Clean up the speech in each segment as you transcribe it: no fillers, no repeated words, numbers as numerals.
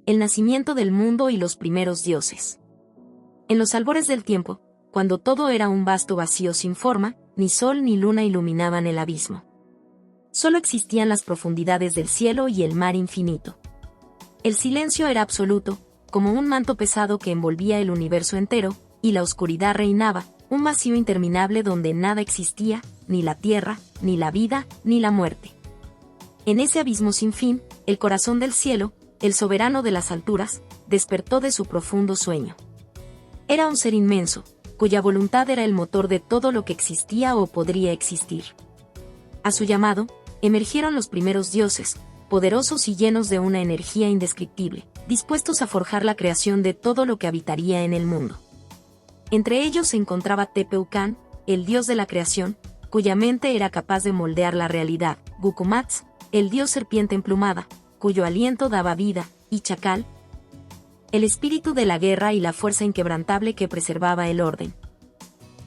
el nacimiento del mundo y los primeros dioses. En los albores del tiempo, cuando todo era un vasto vacío sin forma, ni sol ni luna iluminaban el abismo. Solo existían las profundidades del cielo y el mar infinito. El silencio era absoluto, como un manto pesado que envolvía el universo entero, y la oscuridad reinaba, un vacío interminable donde nada existía, ni la tierra, ni la vida, ni la muerte. En ese abismo sin fin, el corazón del cielo, el soberano de las alturas, despertó de su profundo sueño. Era un ser inmenso, cuya voluntad era el motor de todo lo que existía o podría existir. A su llamado, emergieron los primeros dioses, poderosos y llenos de una energía indescriptible, dispuestos a forjar la creación de todo lo que habitaría en el mundo. Entre ellos se encontraba Tepeucan, el dios de la creación, cuya mente era capaz de moldear la realidad, Gucumatz, el dios serpiente emplumada, cuyo aliento daba vida, y Chacal, el espíritu de la guerra y la fuerza inquebrantable que preservaba el orden.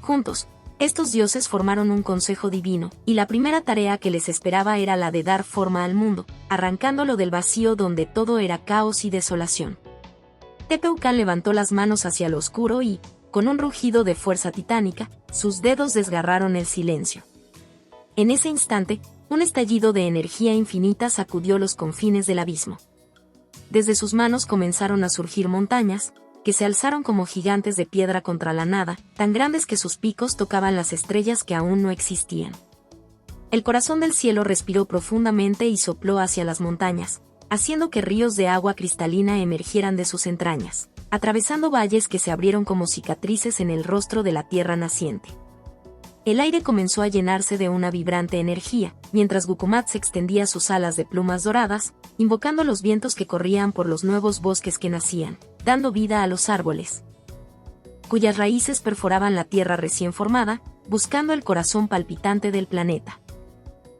Juntos, estos dioses formaron un consejo divino, y la primera tarea que les esperaba era la de dar forma al mundo, arrancándolo del vacío donde todo era caos y desolación. Tepeucan levantó las manos hacia lo oscuro y, con un rugido de fuerza titánica, sus dedos desgarraron el silencio. En ese instante, un estallido de energía infinita sacudió los confines del abismo. Desde sus manos comenzaron a surgir montañas, que se alzaron como gigantes de piedra contra la nada, tan grandes que sus picos tocaban las estrellas que aún no existían. El corazón del cielo respiró profundamente y sopló hacia las montañas, haciendo que ríos de agua cristalina emergieran de sus entrañas, atravesando valles que se abrieron como cicatrices en el rostro de la tierra naciente. El aire comenzó a llenarse de una vibrante energía, mientras Gucumatz extendía sus alas de plumas doradas, invocando los vientos que corrían por los nuevos bosques que nacían, dando vida a los árboles, cuyas raíces perforaban la tierra recién formada, buscando el corazón palpitante del planeta.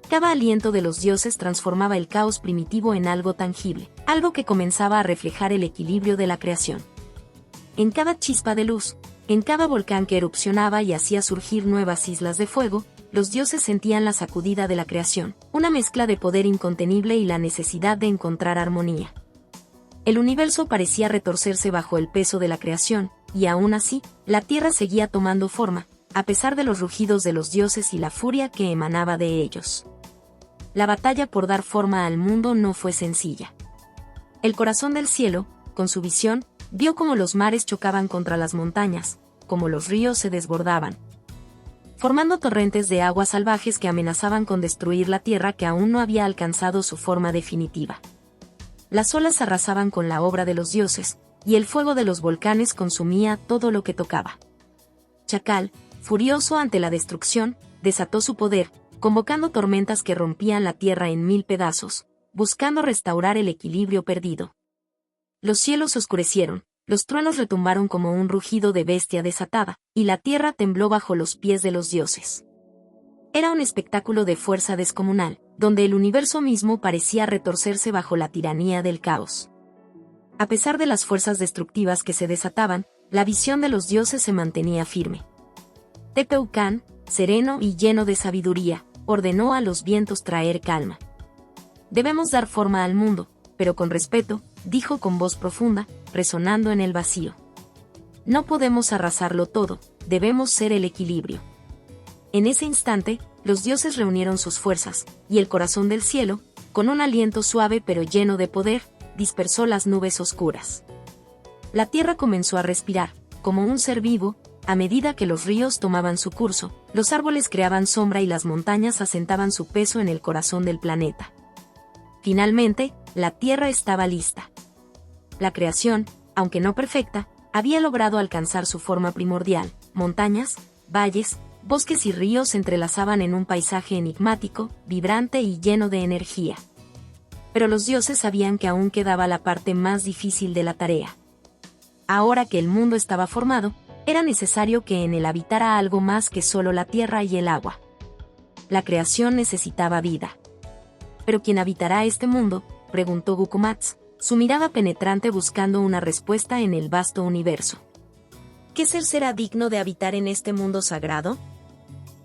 Cada aliento de los dioses transformaba el caos primitivo en algo tangible, algo que comenzaba a reflejar el equilibrio de la creación. En cada chispa de luz, en cada volcán que erupcionaba y hacía surgir nuevas islas de fuego, los dioses sentían la sacudida de la creación, una mezcla de poder incontenible y la necesidad de encontrar armonía. El universo parecía retorcerse bajo el peso de la creación, y aún así, la tierra seguía tomando forma, a pesar de los rugidos de los dioses y la furia que emanaba de ellos. La batalla por dar forma al mundo no fue sencilla. El corazón del cielo, con su visión, vio cómo los mares chocaban contra las montañas, cómo los ríos se desbordaban, formando torrentes de aguas salvajes que amenazaban con destruir la tierra que aún no había alcanzado su forma definitiva. Las olas arrasaban con la obra de los dioses, y el fuego de los volcanes consumía todo lo que tocaba. Chacal, furioso ante la destrucción, desató su poder, convocando tormentas que rompían la tierra en 1000 pedazos, buscando restaurar el equilibrio perdido. Los cielos se oscurecieron, los truenos retumbaron como un rugido de bestia desatada, y la tierra tembló bajo los pies de los dioses. Era un espectáculo de fuerza descomunal, donde el universo mismo parecía retorcerse bajo la tiranía del caos. A pesar de las fuerzas destructivas que se desataban, la visión de los dioses se mantenía firme. Tepeucan, sereno y lleno de sabiduría, ordenó a los vientos traer calma. Debemos dar forma al mundo, pero con respeto, dijo con voz profunda, resonando en el vacío. No podemos arrasarlo todo, debemos ser el equilibrio. En ese instante, los dioses reunieron sus fuerzas, y el corazón del cielo, con un aliento suave pero lleno de poder, dispersó las nubes oscuras. La tierra comenzó a respirar, como un ser vivo, a medida que los ríos tomaban su curso, los árboles creaban sombra y las montañas asentaban su peso en el corazón del planeta. Finalmente, la tierra estaba lista. La creación, aunque no perfecta, había logrado alcanzar su forma primordial. Montañas, valles, bosques y ríos se entrelazaban en un paisaje enigmático, vibrante y lleno de energía. Pero los dioses sabían que aún quedaba la parte más difícil de la tarea. Ahora que el mundo estaba formado, era necesario que en él habitara algo más que solo la tierra y el agua. La creación necesitaba vida. ¿Pero quién habitará este mundo?, preguntó Gucumatz, su mirada penetrante buscando una respuesta en el vasto universo. ¿Qué ser será digno de habitar en este mundo sagrado?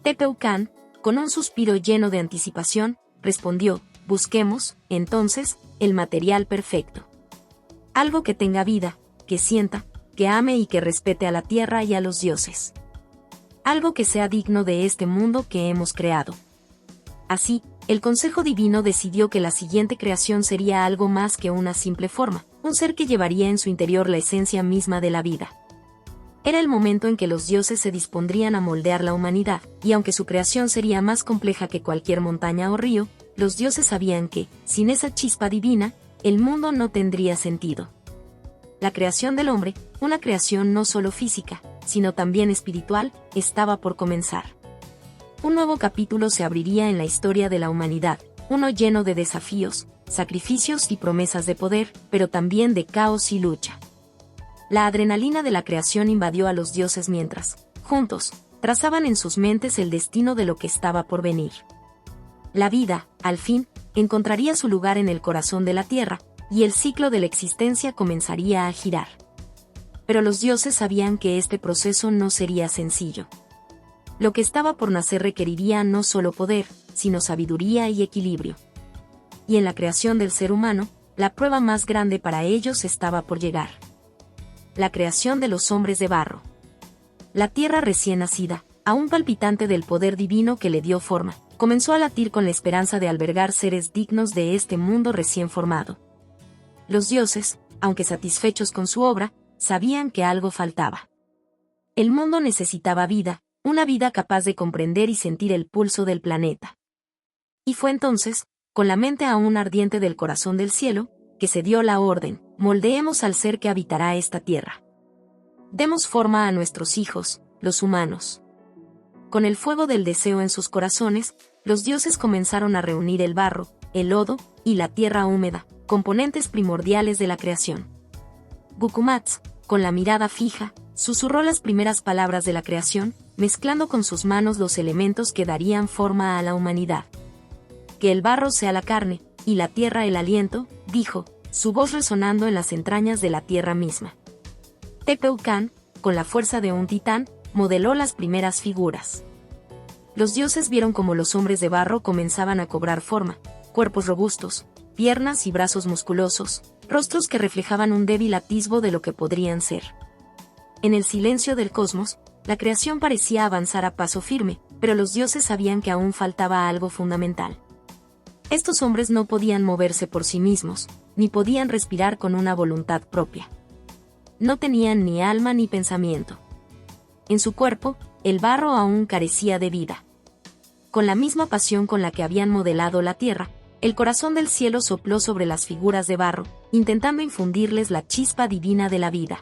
Tepeucan, con un suspiro lleno de anticipación, respondió: busquemos, entonces, el material perfecto. Algo que tenga vida, que sienta, que ame y que respete a la tierra y a los dioses. Algo que sea digno de este mundo que hemos creado. Así, el Consejo Divino decidió que la siguiente creación sería algo más que una simple forma, un ser que llevaría en su interior la esencia misma de la vida. Era el momento en que los dioses se dispondrían a moldear la humanidad, y aunque su creación sería más compleja que cualquier montaña o río, los dioses sabían que, sin esa chispa divina, el mundo no tendría sentido. La creación del hombre, una creación no solo física, sino también espiritual, estaba por comenzar. Un nuevo capítulo se abriría en la historia de la humanidad, uno lleno de desafíos, sacrificios y promesas de poder, pero también de caos y lucha. La adrenalina de la creación invadió a los dioses mientras, juntos, trazaban en sus mentes el destino de lo que estaba por venir. La vida, al fin, encontraría su lugar en el corazón de la tierra, y el ciclo de la existencia comenzaría a girar. Pero los dioses sabían que este proceso no sería sencillo. Lo que estaba por nacer requeriría no solo poder, sino sabiduría y equilibrio. Y en la creación del ser humano, la prueba más grande para ellos estaba por llegar. La creación de los hombres de barro. La tierra recién nacida, aún palpitante del poder divino que le dio forma, comenzó a latir con la esperanza de albergar seres dignos de este mundo recién formado. Los dioses, aunque satisfechos con su obra, sabían que algo faltaba. El mundo necesitaba vida, una vida capaz de comprender y sentir el pulso del planeta. Y fue entonces, con la mente aún ardiente del corazón del cielo, que se dio la orden: moldeemos al ser que habitará esta tierra. Demos forma a nuestros hijos, los humanos. Con el fuego del deseo en sus corazones, los dioses comenzaron a reunir el barro, el lodo y la tierra húmeda, componentes primordiales de la creación. Gucumatz, con la mirada fija, susurró las primeras palabras de la creación, mezclando con sus manos los elementos que darían forma a la humanidad. Que el barro sea la carne, y la tierra el aliento, dijo, su voz resonando en las entrañas de la tierra misma. Tepeucán, con la fuerza de un titán, modeló las primeras figuras. Los dioses vieron cómo los hombres de barro comenzaban a cobrar forma, cuerpos robustos, piernas y brazos musculosos, rostros que reflejaban un débil atisbo de lo que podrían ser. En el silencio del cosmos, la creación parecía avanzar a paso firme, pero los dioses sabían que aún faltaba algo fundamental. Estos hombres no podían moverse por sí mismos, ni podían respirar con una voluntad propia. No tenían ni alma ni pensamiento. En su cuerpo, el barro aún carecía de vida. Con la misma pasión con la que habían modelado la tierra, el corazón del cielo sopló sobre las figuras de barro, intentando infundirles la chispa divina de la vida.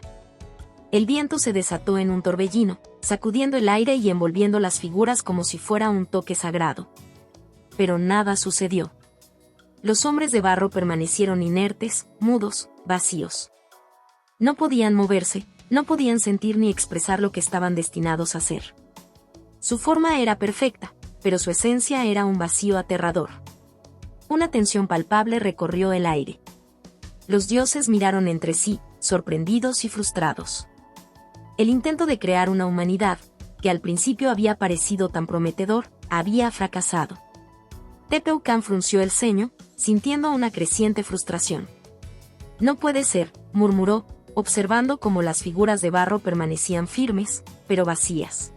El viento se desató en un torbellino, sacudiendo el aire y envolviendo las figuras como si fuera un toque sagrado. Pero nada sucedió. Los hombres de barro permanecieron inertes, mudos, vacíos. No podían moverse, no podían sentir ni expresar lo que estaban destinados a hacer. Su forma era perfecta, pero su esencia era un vacío aterrador. Una tensión palpable recorrió el aire. Los dioses miraron entre sí, sorprendidos y frustrados. El intento de crear una humanidad, que al principio había parecido tan prometedor, había fracasado. Tepeucán frunció el ceño, sintiendo una creciente frustración. No puede ser, murmuró, observando cómo las figuras de barro permanecían firmes, pero vacías.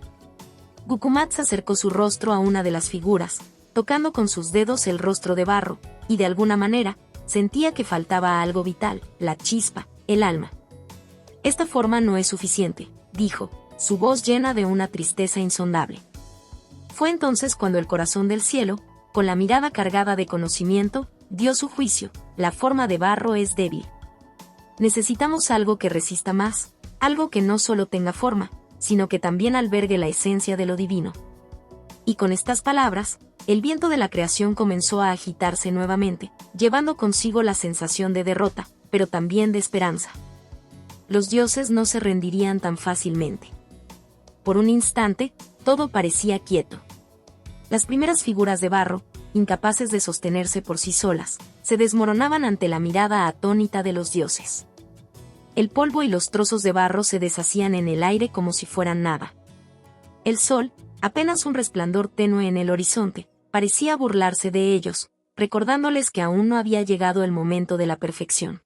Gucumatz acercó su rostro a una de las figuras, tocando con sus dedos el rostro de barro, y de alguna manera, sentía que faltaba algo vital, la chispa, el alma. Esta forma no es suficiente, dijo, su voz llena de una tristeza insondable. Fue entonces cuando el corazón del cielo, con la mirada cargada de conocimiento, dio su juicio: la forma de barro es débil. Necesitamos algo que resista más, algo que no solo tenga forma, sino que también albergue la esencia de lo divino. Y con estas palabras, el viento de la creación comenzó a agitarse nuevamente, llevando consigo la sensación de derrota, pero también de esperanza. Los dioses no se rendirían tan fácilmente. Por un instante, todo parecía quieto. Las primeras figuras de barro, incapaces de sostenerse por sí solas, se desmoronaban ante la mirada atónita de los dioses. El polvo y los trozos de barro se deshacían en el aire como si fueran nada. El sol, apenas un resplandor tenue en el horizonte, parecía burlarse de ellos, recordándoles que aún no había llegado el momento de la perfección.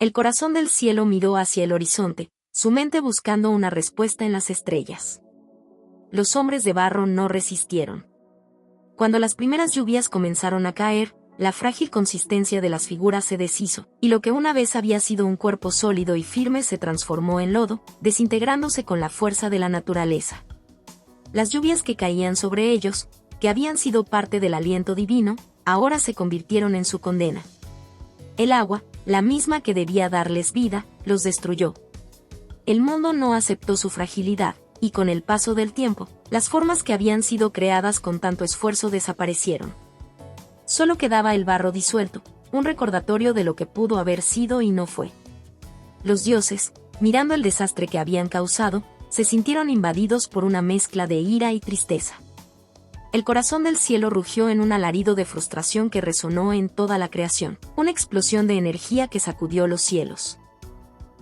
El corazón del cielo miró hacia el horizonte, su mente buscando una respuesta en las estrellas. Los hombres de barro no resistieron. Cuando las primeras lluvias comenzaron a caer, la frágil consistencia de las figuras se deshizo, y lo que una vez había sido un cuerpo sólido y firme se transformó en lodo, desintegrándose con la fuerza de la naturaleza. Las lluvias que caían sobre ellos, que habían sido parte del aliento divino, ahora se convirtieron en su condena. El agua, la misma que debía darles vida, los destruyó. El mundo no aceptó su fragilidad, y con el paso del tiempo, las formas que habían sido creadas con tanto esfuerzo desaparecieron. Solo quedaba el barro disuelto, un recordatorio de lo que pudo haber sido y no fue. Los dioses, mirando el desastre que habían causado, se sintieron invadidos por una mezcla de ira y tristeza. El corazón del cielo rugió en un alarido de frustración que resonó en toda la creación, una explosión de energía que sacudió los cielos.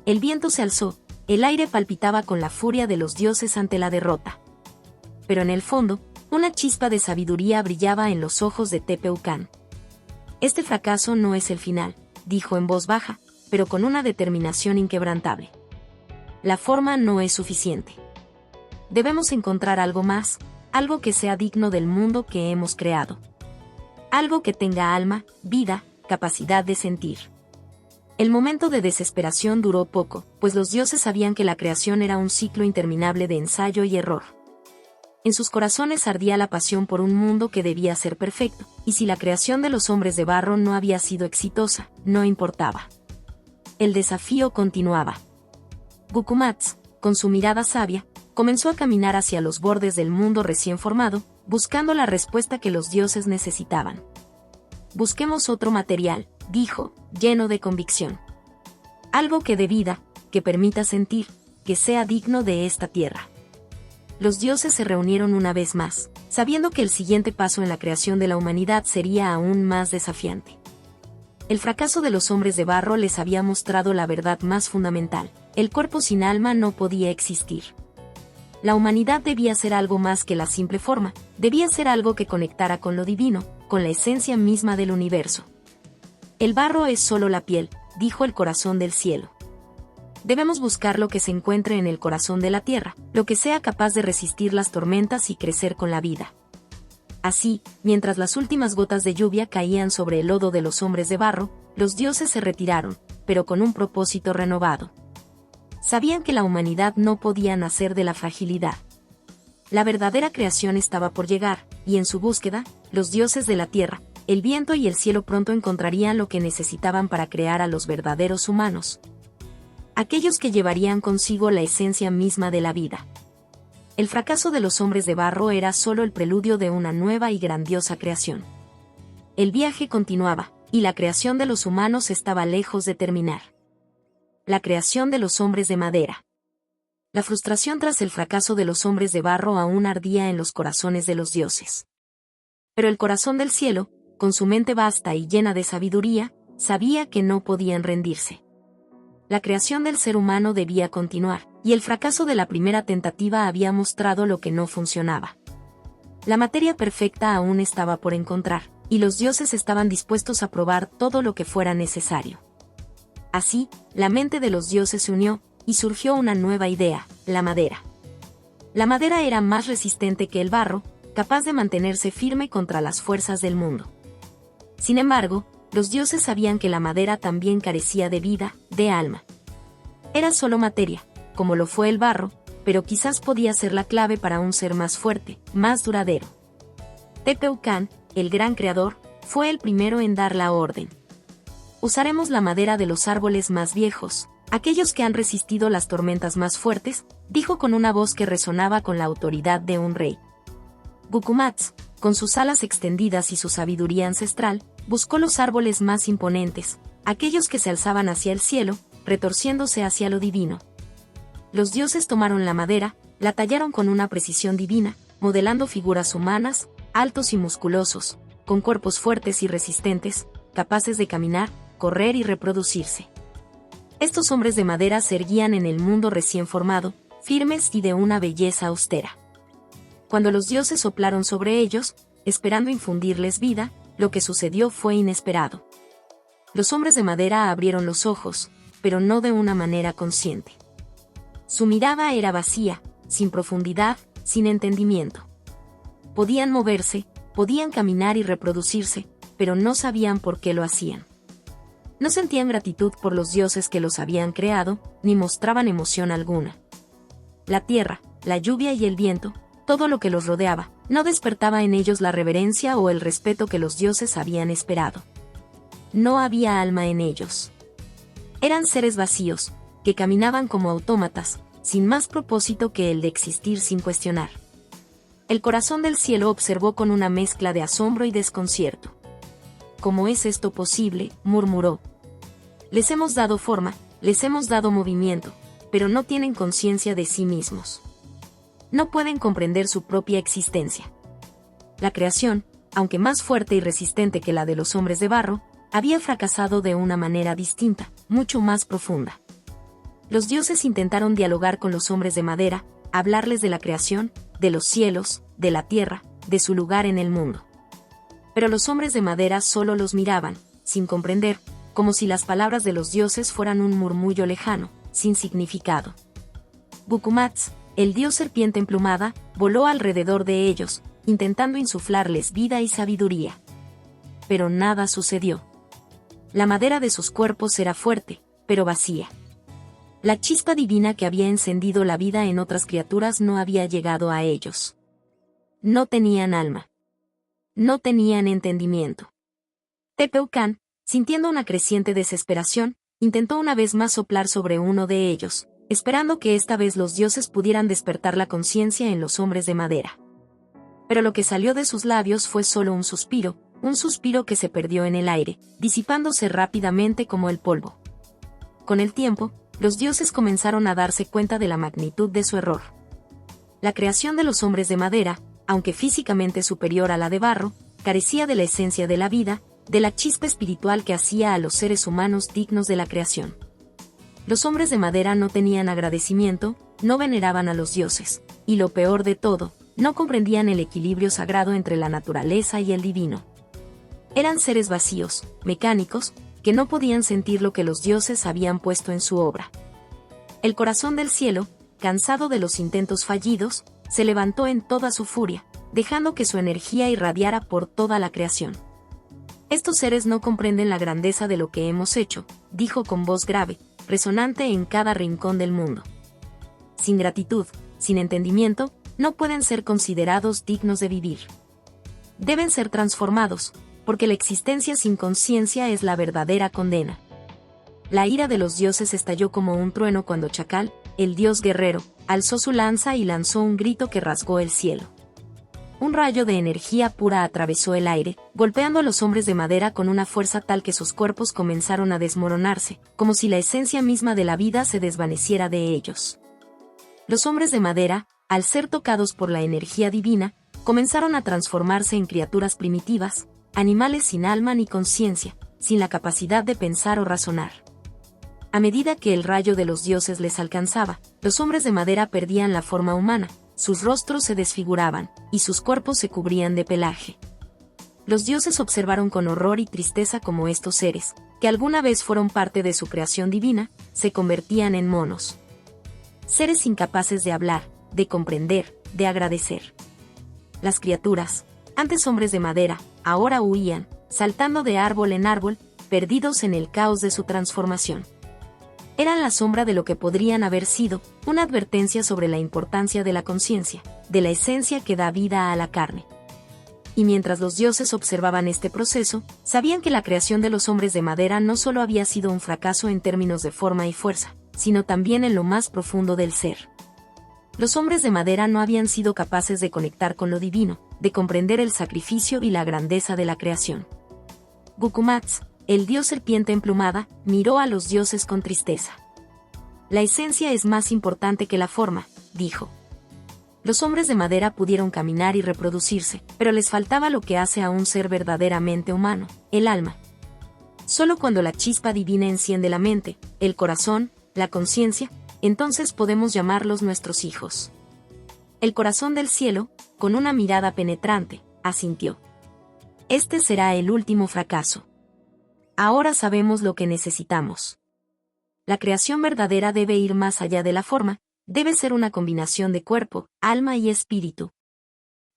El viento se alzó, el aire palpitaba con la furia de los dioses ante la derrota. Pero en el fondo, una chispa de sabiduría brillaba en los ojos de Tepeucán. Este fracaso no es el final, dijo en voz baja, pero con una determinación inquebrantable. La forma no es suficiente. Debemos encontrar algo más, algo que sea digno del mundo que hemos creado. Algo que tenga alma, vida, capacidad de sentir. El momento de desesperación duró poco, pues los dioses sabían que la creación era un ciclo interminable de ensayo y error. En sus corazones ardía la pasión por un mundo que debía ser perfecto, y si la creación de los hombres de barro no había sido exitosa, no importaba. El desafío continuaba. Gucumatz, con su mirada sabia, comenzó a caminar hacia los bordes del mundo recién formado, buscando la respuesta que los dioses necesitaban. Busquemos otro material, dijo, lleno de convicción. Algo que dé vida, que permita sentir, que sea digno de esta tierra. Los dioses se reunieron una vez más, sabiendo que el siguiente paso en la creación de la humanidad sería aún más desafiante. El fracaso de los hombres de barro les había mostrado la verdad más fundamental: el cuerpo sin alma no podía existir. La humanidad debía ser algo más que la simple forma, debía ser algo que conectara con lo divino, con la esencia misma del universo. El barro es solo la piel, dijo el corazón del cielo. Debemos buscar lo que se encuentre en el corazón de la tierra, lo que sea capaz de resistir las tormentas y crecer con la vida. Así, mientras las últimas gotas de lluvia caían sobre el lodo de los hombres de barro, los dioses se retiraron, pero con un propósito renovado. Sabían que la humanidad no podía nacer de la fragilidad. La verdadera creación estaba por llegar, y en su búsqueda, los dioses de la tierra, el viento y el cielo pronto encontrarían lo que necesitaban para crear a los verdaderos humanos. Aquellos que llevarían consigo la esencia misma de la vida. El fracaso de los hombres de barro era solo el preludio de una nueva y grandiosa creación. El viaje continuaba, y la creación de los humanos estaba lejos de terminar. La creación de los hombres de madera. La frustración tras el fracaso de los hombres de barro aún ardía en los corazones de los dioses. Pero el corazón del cielo, con su mente vasta y llena de sabiduría, sabía que no podían rendirse. La creación del ser humano debía continuar, y el fracaso de la primera tentativa había mostrado lo que no funcionaba. La materia perfecta aún estaba por encontrar, y los dioses estaban dispuestos a probar todo lo que fuera necesario. Así, la mente de los dioses se unió, y surgió una nueva idea: la madera. La madera era más resistente que el barro, capaz de mantenerse firme contra las fuerzas del mundo. Sin embargo, los dioses sabían que la madera también carecía de vida, de alma. Era solo materia, como lo fue el barro, pero quizás podía ser la clave para un ser más fuerte, más duradero. Tepeucán, el gran creador, fue el primero en dar la orden. Usaremos la madera de los árboles más viejos, aquellos que han resistido las tormentas más fuertes, dijo con una voz que resonaba con la autoridad de un rey. Gucumatz, con sus alas extendidas y su sabiduría ancestral, buscó los árboles más imponentes, aquellos que se alzaban hacia el cielo, retorciéndose hacia lo divino. Los dioses tomaron la madera, la tallaron con una precisión divina, modelando figuras humanas, altos y musculosos, con cuerpos fuertes y resistentes, capaces de caminar, correr y reproducirse. Estos hombres de madera se erguían en el mundo recién formado, firmes y de una belleza austera. Cuando los dioses soplaron sobre ellos, esperando infundirles vida, lo que sucedió fue inesperado. Los hombres de madera abrieron los ojos, pero no de una manera consciente. Su mirada era vacía, sin profundidad, sin entendimiento. Podían moverse, podían caminar y reproducirse, pero no sabían por qué lo hacían. No sentían gratitud por los dioses que los habían creado, ni mostraban emoción alguna. La tierra, la lluvia y el viento, todo lo que los rodeaba, no despertaba en ellos la reverencia o el respeto que los dioses habían esperado. No había alma en ellos. Eran seres vacíos, que caminaban como autómatas, sin más propósito que el de existir sin cuestionar. El corazón del cielo observó con una mezcla de asombro y desconcierto. ¿Cómo es esto posible?, murmuró. Les hemos dado forma, les hemos dado movimiento, pero no tienen conciencia de sí mismos. No pueden comprender su propia existencia. La creación, aunque más fuerte y resistente que la de los hombres de barro, había fracasado de una manera distinta, mucho más profunda. Los dioses intentaron dialogar con los hombres de madera, hablarles de la creación, de los cielos, de la tierra, de su lugar en el mundo. Pero los hombres de madera solo los miraban, sin comprender, como si las palabras de los dioses fueran un murmullo lejano, sin significado. Gukumats, el dios serpiente emplumada, voló alrededor de ellos, intentando insuflarles vida y sabiduría. Pero nada sucedió. La madera de sus cuerpos era fuerte, pero vacía. La chispa divina que había encendido la vida en otras criaturas no había llegado a ellos. No tenían alma. No tenían entendimiento. Tepeucan, sintiendo una creciente desesperación, intentó una vez más soplar sobre uno de ellos, esperando que esta vez los dioses pudieran despertar la conciencia en los hombres de madera. Pero lo que salió de sus labios fue solo un suspiro que se perdió en el aire, disipándose rápidamente como el polvo. Con el tiempo, los dioses comenzaron a darse cuenta de la magnitud de su error. La creación de los hombres de madera, aunque físicamente superior a la de barro, carecía de la esencia de la vida, de la chispa espiritual que hacía a los seres humanos dignos de la creación. Los hombres de madera no tenían agradecimiento, no veneraban a los dioses, y lo peor de todo, no comprendían el equilibrio sagrado entre la naturaleza y el divino. Eran seres vacíos, mecánicos, que no podían sentir lo que los dioses habían puesto en su obra. El corazón del cielo, cansado de los intentos fallidos, se levantó en toda su furia, dejando que su energía irradiara por toda la creación. Estos seres no comprenden la grandeza de lo que hemos hecho, dijo con voz grave, resonante en cada rincón del mundo. Sin gratitud, sin entendimiento, no pueden ser considerados dignos de vivir. Deben ser transformados, porque la existencia sin conciencia es la verdadera condena. La ira de los dioses estalló como un trueno cuando Chacal, el dios guerrero, alzó su lanza y lanzó un grito que rasgó el cielo. Un rayo de energía pura atravesó el aire, golpeando a los hombres de madera con una fuerza tal que sus cuerpos comenzaron a desmoronarse, como si la esencia misma de la vida se desvaneciera de ellos. Los hombres de madera, al ser tocados por la energía divina, comenzaron a transformarse en criaturas primitivas, animales sin alma ni conciencia, sin la capacidad de pensar o razonar. A medida que el rayo de los dioses les alcanzaba, los hombres de madera perdían la forma humana, sus rostros se desfiguraban, y sus cuerpos se cubrían de pelaje. Los dioses observaron con horror y tristeza cómo estos seres, que alguna vez fueron parte de su creación divina, se convertían en monos. Seres incapaces de hablar, de comprender, de agradecer. Las criaturas, antes hombres de madera, ahora huían, saltando de árbol en árbol, perdidos en el caos de su transformación. Eran la sombra de lo que podrían haber sido, una advertencia sobre la importancia de la conciencia, de la esencia que da vida a la carne. Y mientras los dioses observaban este proceso, sabían que la creación de los hombres de madera no solo había sido un fracaso en términos de forma y fuerza, sino también en lo más profundo del ser. Los hombres de madera no habían sido capaces de conectar con lo divino, de comprender el sacrificio y la grandeza de la creación. Gukumats, el dios serpiente emplumada, miró a los dioses con tristeza. La esencia es más importante que la forma, dijo. Los hombres de madera pudieron caminar y reproducirse, pero les faltaba lo que hace a un ser verdaderamente humano, el alma. Solo cuando la chispa divina enciende la mente, el corazón, la conciencia, entonces podemos llamarlos nuestros hijos. El corazón del cielo, con una mirada penetrante, asintió. Este será el último fracaso. Ahora sabemos lo que necesitamos. La creación verdadera debe ir más allá de la forma, debe ser una combinación de cuerpo, alma y espíritu.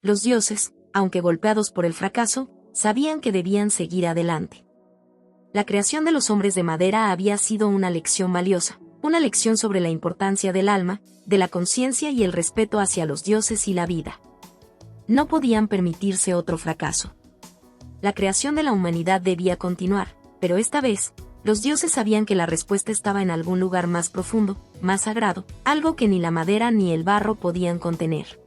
Los dioses, aunque golpeados por el fracaso, sabían que debían seguir adelante. La creación de los hombres de madera había sido una lección valiosa, una lección sobre la importancia del alma, de la conciencia y el respeto hacia los dioses y la vida. No podían permitirse otro fracaso. La creación de la humanidad debía continuar, pero esta vez, los dioses sabían que la respuesta estaba en algún lugar más profundo, más sagrado, algo que ni la madera ni el barro podían contener.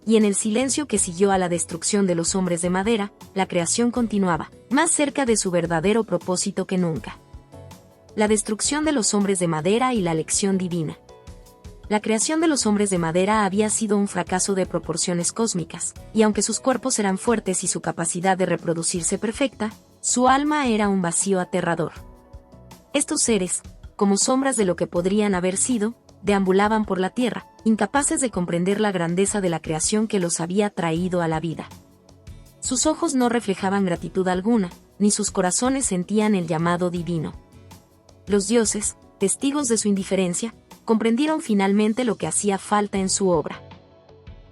Y en el silencio que siguió a la destrucción de los hombres de madera, la creación continuaba, más cerca de su verdadero propósito que nunca. La destrucción de los hombres de madera y la lección divina. La creación de los hombres de madera había sido un fracaso de proporciones cósmicas, y aunque sus cuerpos eran fuertes y su capacidad de reproducirse perfecta, su alma era un vacío aterrador. Estos seres, como sombras de lo que podrían haber sido, deambulaban por la tierra, incapaces de comprender la grandeza de la creación que los había traído a la vida. Sus ojos no reflejaban gratitud alguna, ni sus corazones sentían el llamado divino. Los dioses, testigos de su indiferencia, comprendieron finalmente lo que hacía falta en su obra.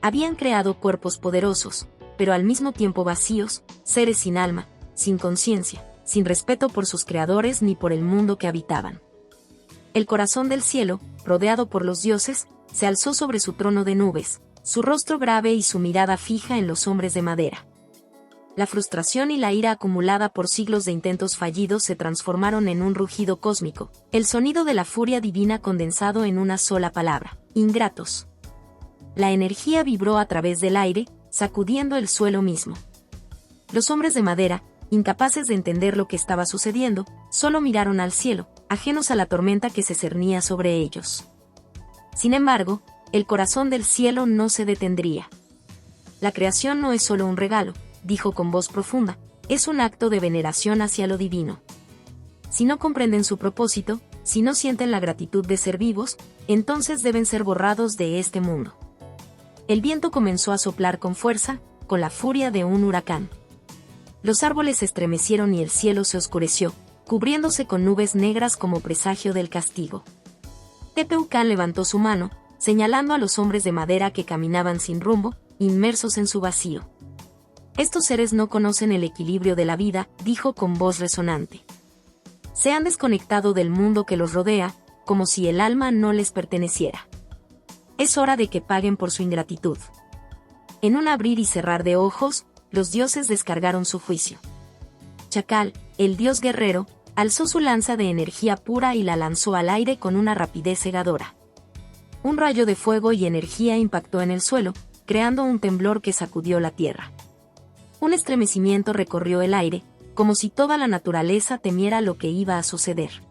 Habían creado cuerpos poderosos, pero al mismo tiempo vacíos, seres sin alma, sin conciencia, sin respeto por sus creadores ni por el mundo que habitaban. El corazón del cielo, rodeado por los dioses, se alzó sobre su trono de nubes, su rostro grave y su mirada fija en los hombres de madera. La frustración y la ira acumulada por siglos de intentos fallidos se transformaron en un rugido cósmico, el sonido de la furia divina condensado en una sola palabra: ingratos. La energía vibró a través del aire, sacudiendo el suelo mismo. Los hombres de madera, incapaces de entender lo que estaba sucediendo, solo miraron al cielo, ajenos a la tormenta que se cernía sobre ellos. Sin embargo, el corazón del cielo no se detendría. La creación no es solo un regalo, dijo con voz profunda, es un acto de veneración hacia lo divino. Si no comprenden su propósito, si no sienten la gratitud de ser vivos, entonces deben ser borrados de este mundo. El viento comenzó a soplar con fuerza, con la furia de un huracán. Los árboles se estremecieron y el cielo se oscureció, cubriéndose con nubes negras como presagio del castigo. Tepeucán levantó su mano, señalando a los hombres de madera que caminaban sin rumbo, inmersos en su vacío. Estos seres no conocen el equilibrio de la vida, dijo con voz resonante. Se han desconectado del mundo que los rodea, como si el alma no les perteneciera. Es hora de que paguen por su ingratitud. En un abrir y cerrar de ojos, los dioses descargaron su juicio. Chacal, el dios guerrero, alzó su lanza de energía pura y la lanzó al aire con una rapidez cegadora. Un rayo de fuego y energía impactó en el suelo, creando un temblor que sacudió la tierra. Un estremecimiento recorrió el aire, como si toda la naturaleza temiera lo que iba a suceder.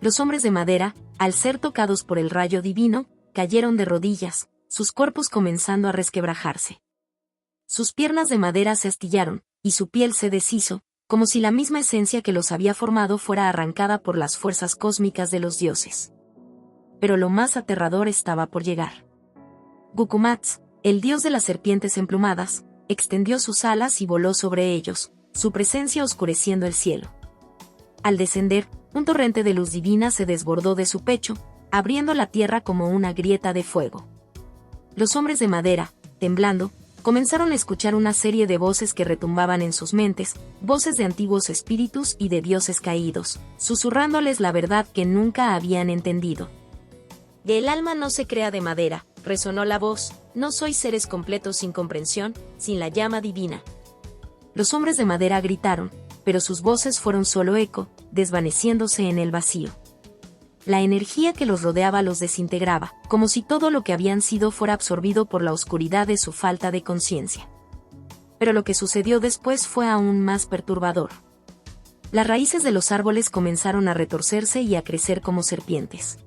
Los hombres de madera, al ser tocados por el rayo divino, cayeron de rodillas, sus cuerpos comenzando a resquebrajarse. Sus piernas de madera se astillaron, y su piel se deshizo, como si la misma esencia que los había formado fuera arrancada por las fuerzas cósmicas de los dioses. Pero lo más aterrador estaba por llegar. Gukumats, el dios de las serpientes emplumadas, extendió sus alas y voló sobre ellos, su presencia oscureciendo el cielo. Al descender, un torrente de luz divina se desbordó de su pecho, abriendo la tierra como una grieta de fuego. Los hombres de madera, temblando, comenzaron a escuchar una serie de voces que retumbaban en sus mentes, voces de antiguos espíritus y de dioses caídos, susurrándoles la verdad que nunca habían entendido. El alma no se crea de madera, resonó la voz, no sois seres completos sin comprensión, sin la llama divina. Los hombres de madera gritaron, pero sus voces fueron solo eco, desvaneciéndose en el vacío. La energía que los rodeaba los desintegraba, como si todo lo que habían sido fuera absorbido por la oscuridad de su falta de conciencia. Pero lo que sucedió después fue aún más perturbador. Las raíces de los árboles comenzaron a retorcerse y a crecer como serpientes.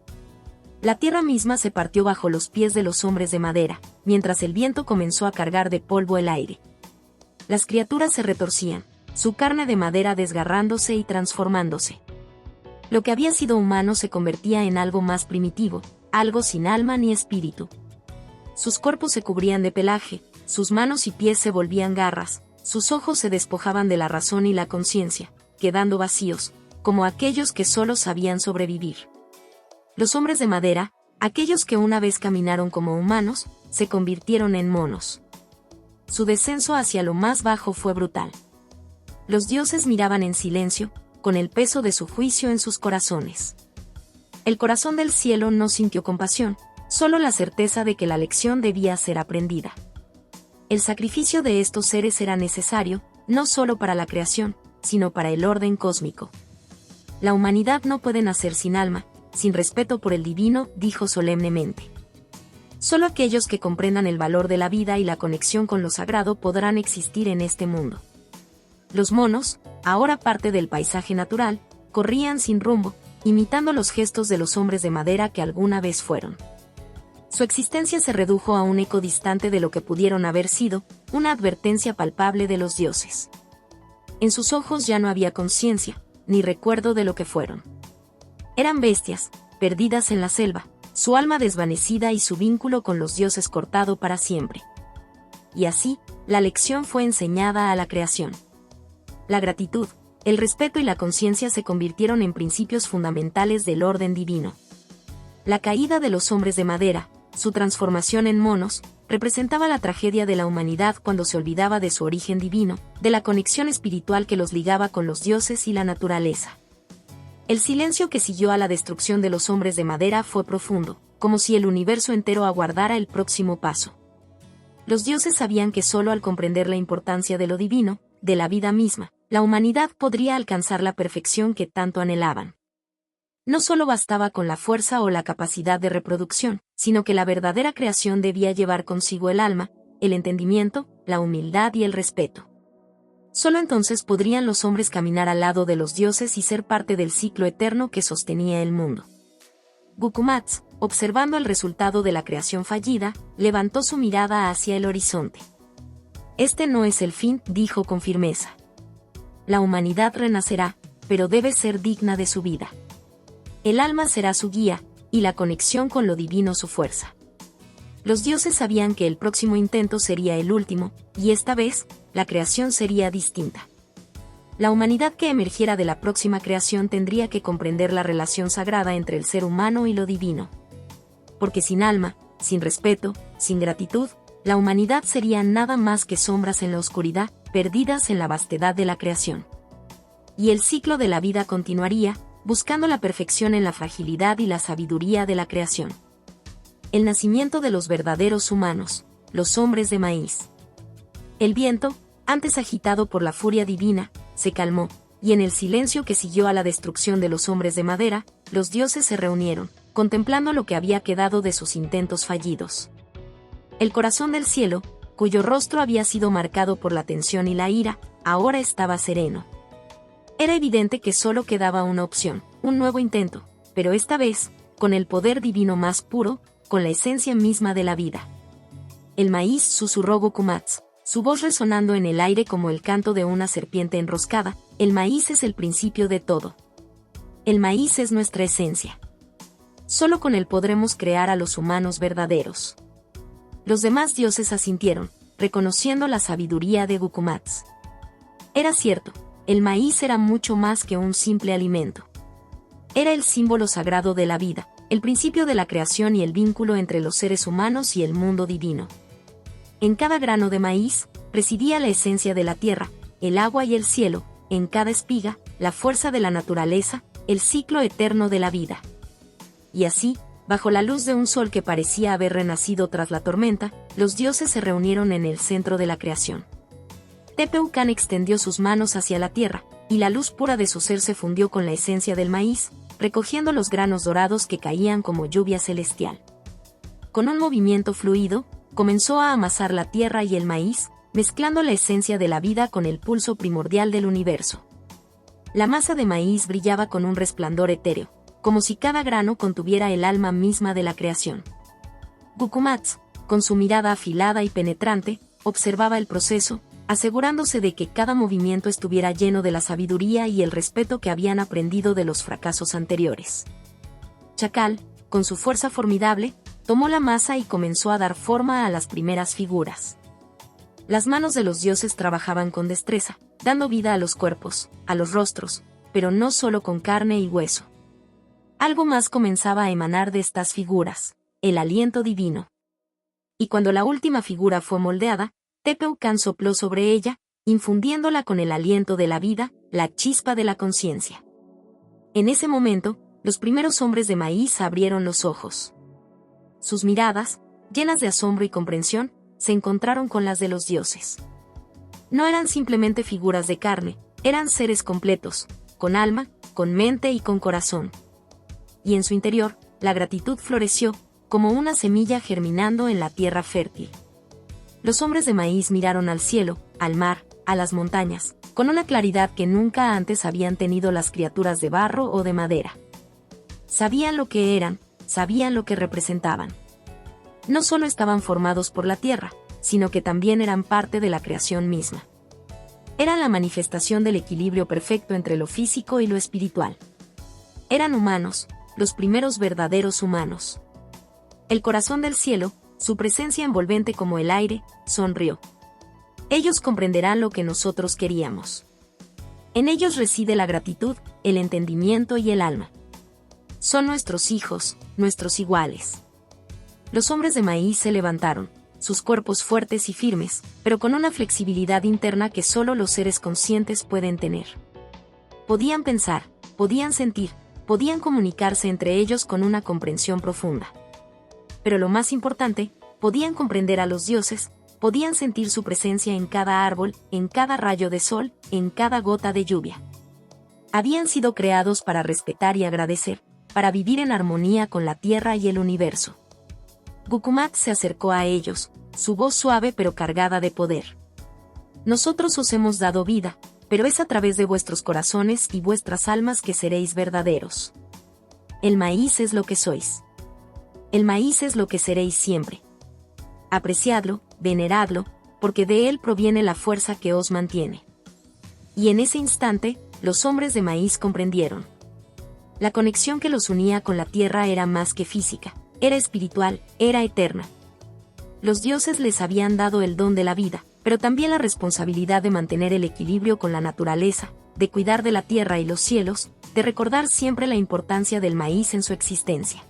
La tierra misma se partió bajo los pies de los hombres de madera, mientras el viento comenzó a cargar de polvo el aire. Las criaturas se retorcían, su carne de madera desgarrándose y transformándose. Lo que había sido humano se convertía en algo más primitivo, algo sin alma ni espíritu. Sus cuerpos se cubrían de pelaje, sus manos y pies se volvían garras, sus ojos se despojaban de la razón y la conciencia, quedando vacíos, como aquellos que solo sabían sobrevivir. Los hombres de madera, aquellos que una vez caminaron como humanos, se convirtieron en monos. Su descenso hacia lo más bajo fue brutal. Los dioses miraban en silencio, con el peso de su juicio en sus corazones. El corazón del cielo no sintió compasión, solo la certeza de que la lección debía ser aprendida. El sacrificio de estos seres era necesario, no solo para la creación, sino para el orden cósmico. La humanidad no puede nacer sin alma, sin respeto por el divino, dijo solemnemente. Solo aquellos que comprendan el valor de la vida y la conexión con lo sagrado podrán existir en este mundo. Los monos, ahora parte del paisaje natural, corrían sin rumbo, imitando los gestos de los hombres de madera que alguna vez fueron. Su existencia se redujo a un eco distante de lo que pudieron haber sido, una advertencia palpable de los dioses. En sus ojos ya no había conciencia, ni recuerdo de lo que fueron. Eran bestias, perdidas en la selva, su alma desvanecida y su vínculo con los dioses cortado para siempre. Y así, la lección fue enseñada a la creación. La gratitud, el respeto y la conciencia se convirtieron en principios fundamentales del orden divino. La caída de los hombres de madera, su transformación en monos, representaba la tragedia de la humanidad cuando se olvidaba de su origen divino, de la conexión espiritual que los ligaba con los dioses y la naturaleza. El silencio que siguió a la destrucción de los hombres de madera fue profundo, como si el universo entero aguardara el próximo paso. Los dioses sabían que solo al comprender la importancia de lo divino, de la vida misma, la humanidad podría alcanzar la perfección que tanto anhelaban. No solo bastaba con la fuerza o la capacidad de reproducción, sino que la verdadera creación debía llevar consigo el alma, el entendimiento, la humildad y el respeto. Solo entonces podrían los hombres caminar al lado de los dioses y ser parte del ciclo eterno que sostenía el mundo. Gucumatz, observando el resultado de la creación fallida, levantó su mirada hacia el horizonte. Este no es el fin, dijo con firmeza. La humanidad renacerá, pero debe ser digna de su vida. El alma será su guía, y la conexión con lo divino su fuerza. Los dioses sabían que el próximo intento sería el último, y esta vez, la creación sería distinta. La humanidad que emergiera de la próxima creación tendría que comprender la relación sagrada entre el ser humano y lo divino. Porque sin alma, sin respeto, sin gratitud, la humanidad sería nada más que sombras en la oscuridad, perdidas en la vastedad de la creación. Y el ciclo de la vida continuaría, buscando la perfección en la fragilidad y la sabiduría de la creación. El nacimiento de los verdaderos humanos, los hombres de maíz. El viento, antes agitado por la furia divina, se calmó, y en el silencio que siguió a la destrucción de los hombres de madera, los dioses se reunieron, contemplando lo que había quedado de sus intentos fallidos. El corazón del cielo, cuyo rostro había sido marcado por la tensión y la ira, ahora estaba sereno. Era evidente que solo quedaba una opción, un nuevo intento, pero esta vez, con el poder divino más puro, con la esencia misma de la vida. El maíz, susurró Gucumatz, su voz resonando en el aire como el canto de una serpiente enroscada. El maíz es el principio de todo. El maíz es nuestra esencia. Solo con él podremos crear a los humanos verdaderos. Los demás dioses asintieron, reconociendo la sabiduría de Gucumatz. Era cierto, el maíz era mucho más que un simple alimento. Era el símbolo sagrado de la vida, el principio de la creación y el vínculo entre los seres humanos y el mundo divino. En cada grano de maíz, residía la esencia de la tierra, el agua y el cielo, en cada espiga, la fuerza de la naturaleza, el ciclo eterno de la vida. Y así, bajo la luz de un sol que parecía haber renacido tras la tormenta, los dioses se reunieron en el centro de la creación. Tepeucan extendió sus manos hacia la tierra, y la luz pura de su ser se fundió con la esencia del maíz, recogiendo los granos dorados que caían como lluvia celestial. Con un movimiento fluido, comenzó a amasar la tierra y el maíz, mezclando la esencia de la vida con el pulso primordial del universo. La masa de maíz brillaba con un resplandor etéreo, como si cada grano contuviera el alma misma de la creación. Gucumatz, con su mirada afilada y penetrante, observaba el proceso, asegurándose de que cada movimiento estuviera lleno de la sabiduría y el respeto que habían aprendido de los fracasos anteriores. Chacal, con su fuerza formidable, tomó la masa y comenzó a dar forma a las primeras figuras. Las manos de los dioses trabajaban con destreza, dando vida a los cuerpos, a los rostros, pero no solo con carne y hueso. Algo más comenzaba a emanar de estas figuras, el aliento divino. Y cuando la última figura fue moldeada, Tepeucan sopló sobre ella, infundiéndola con el aliento de la vida, la chispa de la conciencia. En ese momento, los primeros hombres de maíz abrieron los ojos. Sus miradas, llenas de asombro y comprensión, se encontraron con las de los dioses. No eran simplemente figuras de carne, eran seres completos, con alma, con mente y con corazón. Y en su interior, la gratitud floreció, como una semilla germinando en la tierra fértil. Los hombres de maíz miraron al cielo, al mar, a las montañas, con una claridad que nunca antes habían tenido las criaturas de barro o de madera. Sabían lo que eran, sabían lo que representaban. No solo estaban formados por la tierra, sino que también eran parte de la creación misma. Eran la manifestación del equilibrio perfecto entre lo físico y lo espiritual. Eran humanos, los primeros verdaderos humanos. El corazón del cielo, su presencia envolvente como el aire, sonrió. Ellos comprenderán lo que nosotros queríamos. En ellos reside la gratitud, el entendimiento y el alma. Son nuestros hijos, nuestros iguales. Los hombres de maíz se levantaron, sus cuerpos fuertes y firmes, pero con una flexibilidad interna que solo los seres conscientes pueden tener. Podían pensar, podían sentir, podían comunicarse entre ellos con una comprensión profunda. Pero lo más importante, podían comprender a los dioses, podían sentir su presencia en cada árbol, en cada rayo de sol, en cada gota de lluvia. Habían sido creados para respetar y agradecer, para vivir en armonía con la tierra y el universo. Gukumat se acercó a ellos, su voz suave pero cargada de poder. Nosotros os hemos dado vida, pero es a través de vuestros corazones y vuestras almas que seréis verdaderos. El maíz es lo que sois. El maíz es lo que seréis siempre. Apreciadlo, veneradlo, porque de él proviene la fuerza que os mantiene. Y en ese instante, los hombres de maíz comprendieron. La conexión que los unía con la tierra era más que física, era espiritual, era eterna. Los dioses les habían dado el don de la vida, pero también la responsabilidad de mantener el equilibrio con la naturaleza, de cuidar de la tierra y los cielos, de recordar siempre la importancia del maíz en su existencia.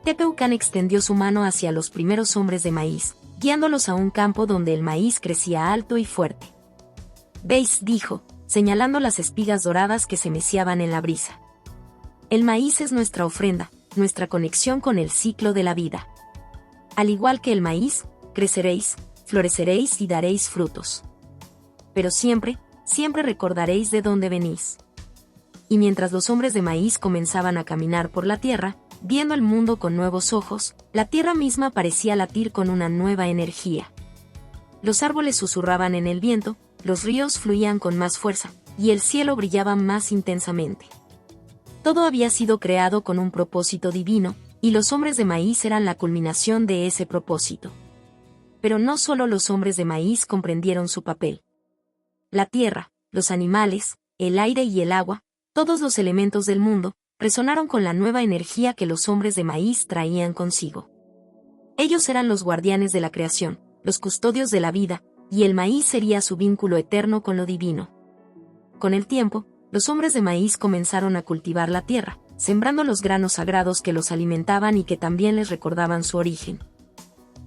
Tepeucan extendió su mano hacia los primeros hombres de maíz, guiándolos a un campo donde el maíz crecía alto y fuerte. «Veis», dijo, señalando las espigas doradas que se meciaban en la brisa. «El maíz es nuestra ofrenda, nuestra conexión con el ciclo de la vida. Al igual que el maíz, creceréis, floreceréis y daréis frutos. Pero siempre, siempre recordaréis de dónde venís». Y mientras los hombres de maíz comenzaban a caminar por la tierra, viendo el mundo con nuevos ojos, la tierra misma parecía latir con una nueva energía. Los árboles susurraban en el viento, los ríos fluían con más fuerza, y el cielo brillaba más intensamente. Todo había sido creado con un propósito divino, y los hombres de maíz eran la culminación de ese propósito. Pero no solo los hombres de maíz comprendieron su papel. La tierra, los animales, el aire y el agua, todos los elementos del mundo, resonaron con la nueva energía que los hombres de maíz traían consigo. Ellos eran los guardianes de la creación, los custodios de la vida, y el maíz sería su vínculo eterno con lo divino. Con el tiempo, los hombres de maíz comenzaron a cultivar la tierra, sembrando los granos sagrados que los alimentaban y que también les recordaban su origen.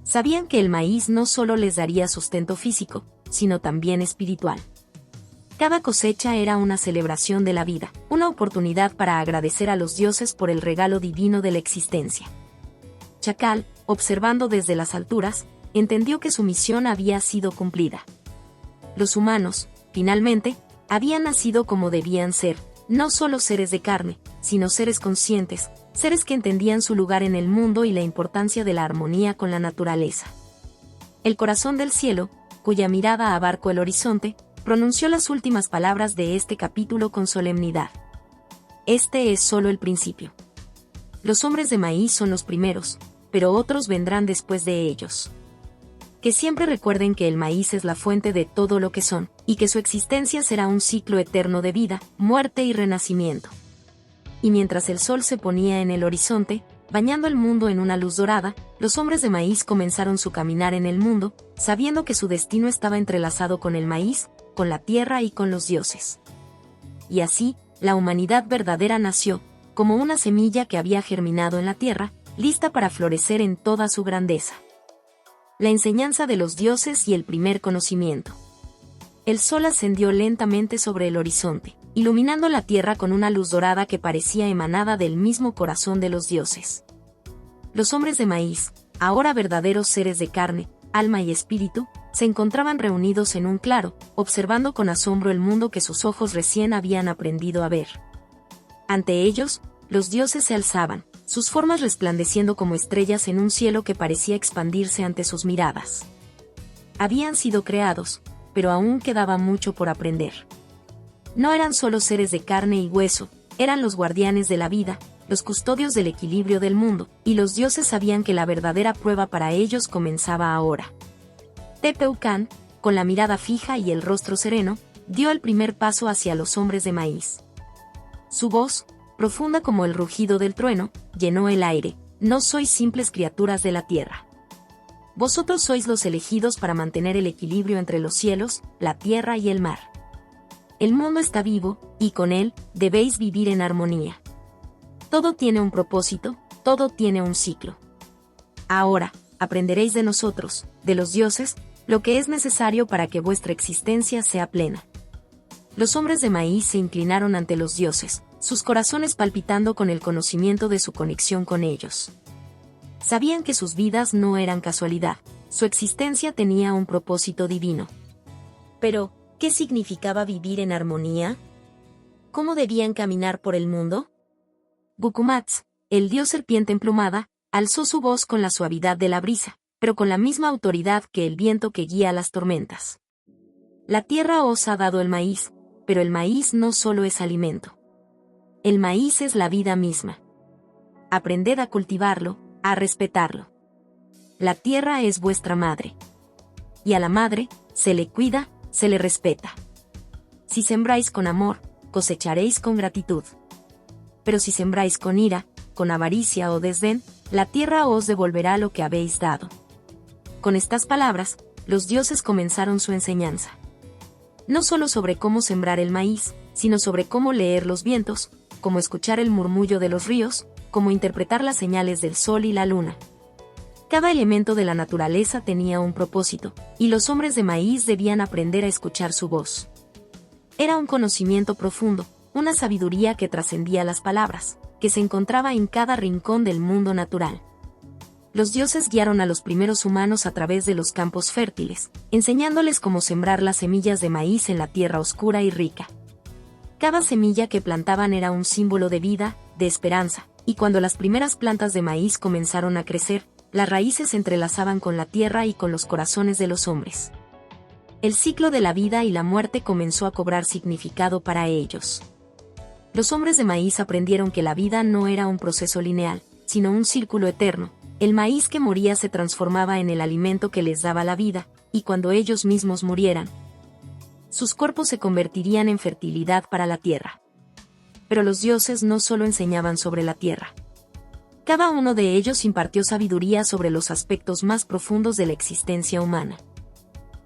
Sabían que el maíz no solo les daría sustento físico, sino también espiritual. Cada cosecha era una celebración de la vida, una oportunidad para agradecer a los dioses por el regalo divino de la existencia. Chacal, observando desde las alturas, entendió que su misión había sido cumplida. Los humanos, finalmente, habían nacido como debían ser, no solo seres de carne, sino seres conscientes, seres que entendían su lugar en el mundo y la importancia de la armonía con la naturaleza. El corazón del cielo, cuya mirada abarcó el horizonte, pronunció las últimas palabras de este capítulo con solemnidad. Este es solo el principio. Los hombres de maíz son los primeros, pero otros vendrán después de ellos. Que siempre recuerden que el maíz es la fuente de todo lo que son, y que su existencia será un ciclo eterno de vida, muerte y renacimiento. Y mientras el sol se ponía en el horizonte, bañando el mundo en una luz dorada, los hombres de maíz comenzaron su caminar en el mundo, sabiendo que su destino estaba entrelazado con el maíz, con la tierra y con los dioses. Y así, la humanidad verdadera nació, como una semilla que había germinado en la tierra, lista para florecer en toda su grandeza. La enseñanza de los dioses y el primer conocimiento. El sol ascendió lentamente sobre el horizonte, iluminando la tierra con una luz dorada que parecía emanada del mismo corazón de los dioses. Los hombres de maíz, ahora verdaderos seres de carne, alma y espíritu, se encontraban reunidos en un claro, observando con asombro el mundo que sus ojos recién habían aprendido a ver. Ante ellos, los dioses se alzaban, sus formas resplandeciendo como estrellas en un cielo que parecía expandirse ante sus miradas. Habían sido creados, pero aún quedaba mucho por aprender. No eran solo seres de carne y hueso, eran los guardianes de la vida, los custodios del equilibrio del mundo, y los dioses sabían que la verdadera prueba para ellos comenzaba ahora. Tepeucan, con la mirada fija y el rostro sereno, dio el primer paso hacia los hombres de maíz. Su voz, profunda como el rugido del trueno, llenó el aire: no sois simples criaturas de la tierra. Vosotros sois los elegidos para mantener el equilibrio entre los cielos, la tierra y el mar. El mundo está vivo, y con él, debéis vivir en armonía. Todo tiene un propósito, todo tiene un ciclo. Ahora, aprenderéis de nosotros, de los dioses, lo que es necesario para que vuestra existencia sea plena. Los hombres de maíz se inclinaron ante los dioses, sus corazones palpitando con el conocimiento de su conexión con ellos. Sabían que sus vidas no eran casualidad, su existencia tenía un propósito divino. Pero, ¿qué significaba vivir en armonía? ¿Cómo debían caminar por el mundo? Gukumats, el dios serpiente emplumada, alzó su voz con la suavidad de la brisa, pero con la misma autoridad que el viento que guía las tormentas. La tierra os ha dado el maíz, pero el maíz no solo es alimento. El maíz es la vida misma. Aprended a cultivarlo, a respetarlo. La tierra es vuestra madre. Y a la madre, se le cuida, se le respeta. Si sembráis con amor, cosecharéis con gratitud. Pero si sembráis con ira, con avaricia o desdén, la tierra os devolverá lo que habéis dado. Con estas palabras, los dioses comenzaron su enseñanza. No solo sobre cómo sembrar el maíz, sino sobre cómo leer los vientos, cómo escuchar el murmullo de los ríos, cómo interpretar las señales del sol y la luna. Cada elemento de la naturaleza tenía un propósito, y los hombres de maíz debían aprender a escuchar su voz. Era un conocimiento profundo, una sabiduría que trascendía las palabras, que se encontraba en cada rincón del mundo natural. Los dioses guiaron a los primeros humanos a través de los campos fértiles, enseñándoles cómo sembrar las semillas de maíz en la tierra oscura y rica. Cada semilla que plantaban era un símbolo de vida, de esperanza, y cuando las primeras plantas de maíz comenzaron a crecer, las raíces se entrelazaban con la tierra y con los corazones de los hombres. El ciclo de la vida y la muerte comenzó a cobrar significado para ellos. Los hombres de maíz aprendieron que la vida no era un proceso lineal, sino un círculo eterno. El maíz que moría se transformaba en el alimento que les daba la vida, y cuando ellos mismos murieran, sus cuerpos se convertirían en fertilidad para la tierra. Pero los dioses no solo enseñaban sobre la tierra. Cada uno de ellos impartió sabiduría sobre los aspectos más profundos de la existencia humana.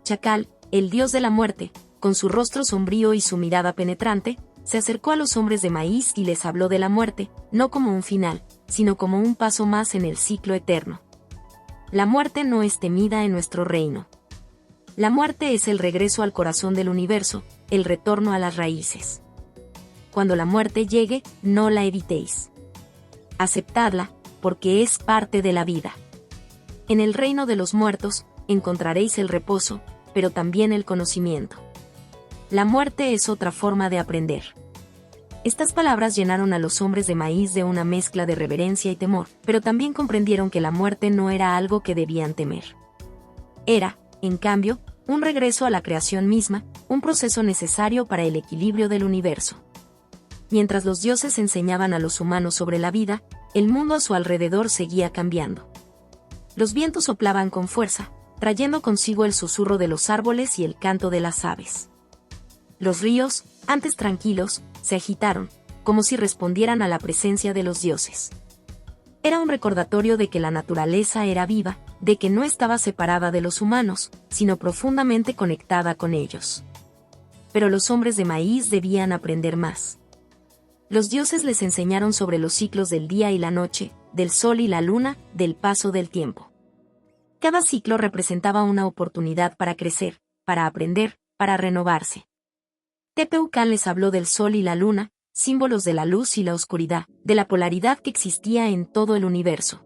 Chacal, el dios de la muerte, con su rostro sombrío y su mirada penetrante, se acercó a los hombres de maíz y les habló de la muerte, no como un final, sino como un paso más en el ciclo eterno. La muerte no es temida en nuestro reino. La muerte es el regreso al corazón del universo, el retorno a las raíces. Cuando la muerte llegue, no la evitéis. Aceptadla, porque es parte de la vida. En el reino de los muertos, encontraréis el reposo, pero también el conocimiento. La muerte es otra forma de aprender. Estas palabras llenaron a los hombres de maíz de una mezcla de reverencia y temor, pero también comprendieron que la muerte no era algo que debían temer. Era, en cambio, un regreso a la creación misma, un proceso necesario para el equilibrio del universo. Mientras los dioses enseñaban a los humanos sobre la vida, el mundo a su alrededor seguía cambiando. Los vientos soplaban con fuerza, trayendo consigo el susurro de los árboles y el canto de las aves. Los ríos, antes tranquilos, se agitaron, como si respondieran a la presencia de los dioses. Era un recordatorio de que la naturaleza era viva, de que no estaba separada de los humanos, sino profundamente conectada con ellos. Pero los hombres de maíz debían aprender más. Los dioses les enseñaron sobre los ciclos del día y la noche, del sol y la luna, del paso del tiempo. Cada ciclo representaba una oportunidad para crecer, para aprender, para renovarse. Tepeucan les habló del sol y la luna, símbolos de la luz y la oscuridad, de la polaridad que existía en todo el universo.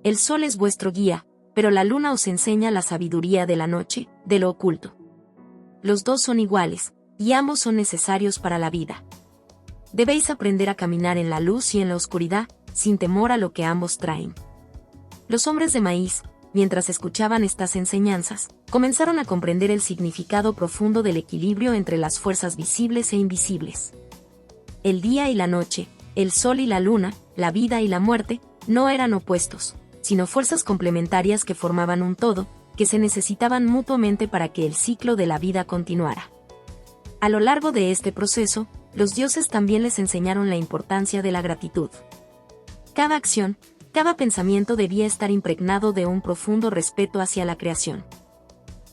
El sol es vuestro guía, pero la luna os enseña la sabiduría de la noche, de lo oculto. Los dos son iguales, y ambos son necesarios para la vida. Debéis aprender a caminar en la luz y en la oscuridad, sin temor a lo que ambos traen. Los hombres de maíz, mientras escuchaban estas enseñanzas, comenzaron a comprender el significado profundo del equilibrio entre las fuerzas visibles e invisibles. El día y la noche, el sol y la luna, la vida y la muerte, no eran opuestos, sino fuerzas complementarias que formaban un todo, que se necesitaban mutuamente para que el ciclo de la vida continuara. A lo largo de este proceso, los dioses también les enseñaron la importancia de la gratitud. Cada acción, cada pensamiento debía estar impregnado de un profundo respeto hacia la creación.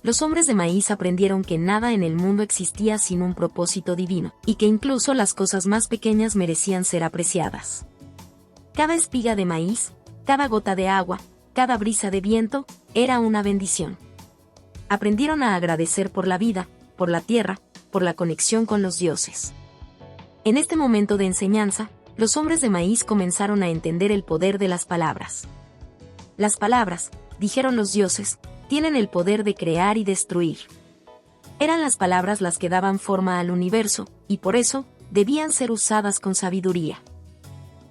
Los hombres de maíz aprendieron que nada en el mundo existía sin un propósito divino, y que incluso las cosas más pequeñas merecían ser apreciadas. Cada espiga de maíz, cada gota de agua, cada brisa de viento, era una bendición. Aprendieron a agradecer por la vida, por la tierra, por la conexión con los dioses. En este momento de enseñanza, los hombres de maíz comenzaron a entender el poder de las palabras. Las palabras, dijeron los dioses, tienen el poder de crear y destruir. Eran las palabras las que daban forma al universo, y por eso, debían ser usadas con sabiduría.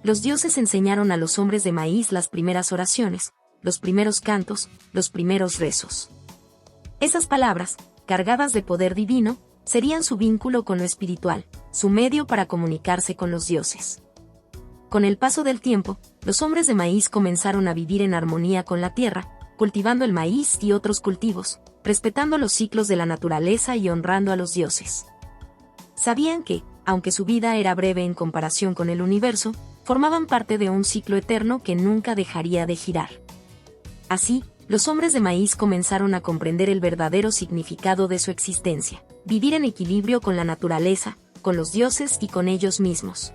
Los dioses enseñaron a los hombres de maíz las primeras oraciones, los primeros cantos, los primeros rezos. Esas palabras, cargadas de poder divino, serían su vínculo con lo espiritual, su medio para comunicarse con los dioses. Con el paso del tiempo, los hombres de maíz comenzaron a vivir en armonía con la tierra, cultivando el maíz y otros cultivos, respetando los ciclos de la naturaleza y honrando a los dioses. Sabían que, aunque su vida era breve en comparación con el universo, formaban parte de un ciclo eterno que nunca dejaría de girar. Así, los hombres de maíz comenzaron a comprender el verdadero significado de su existencia, vivir en equilibrio con la naturaleza, con los dioses y con ellos mismos.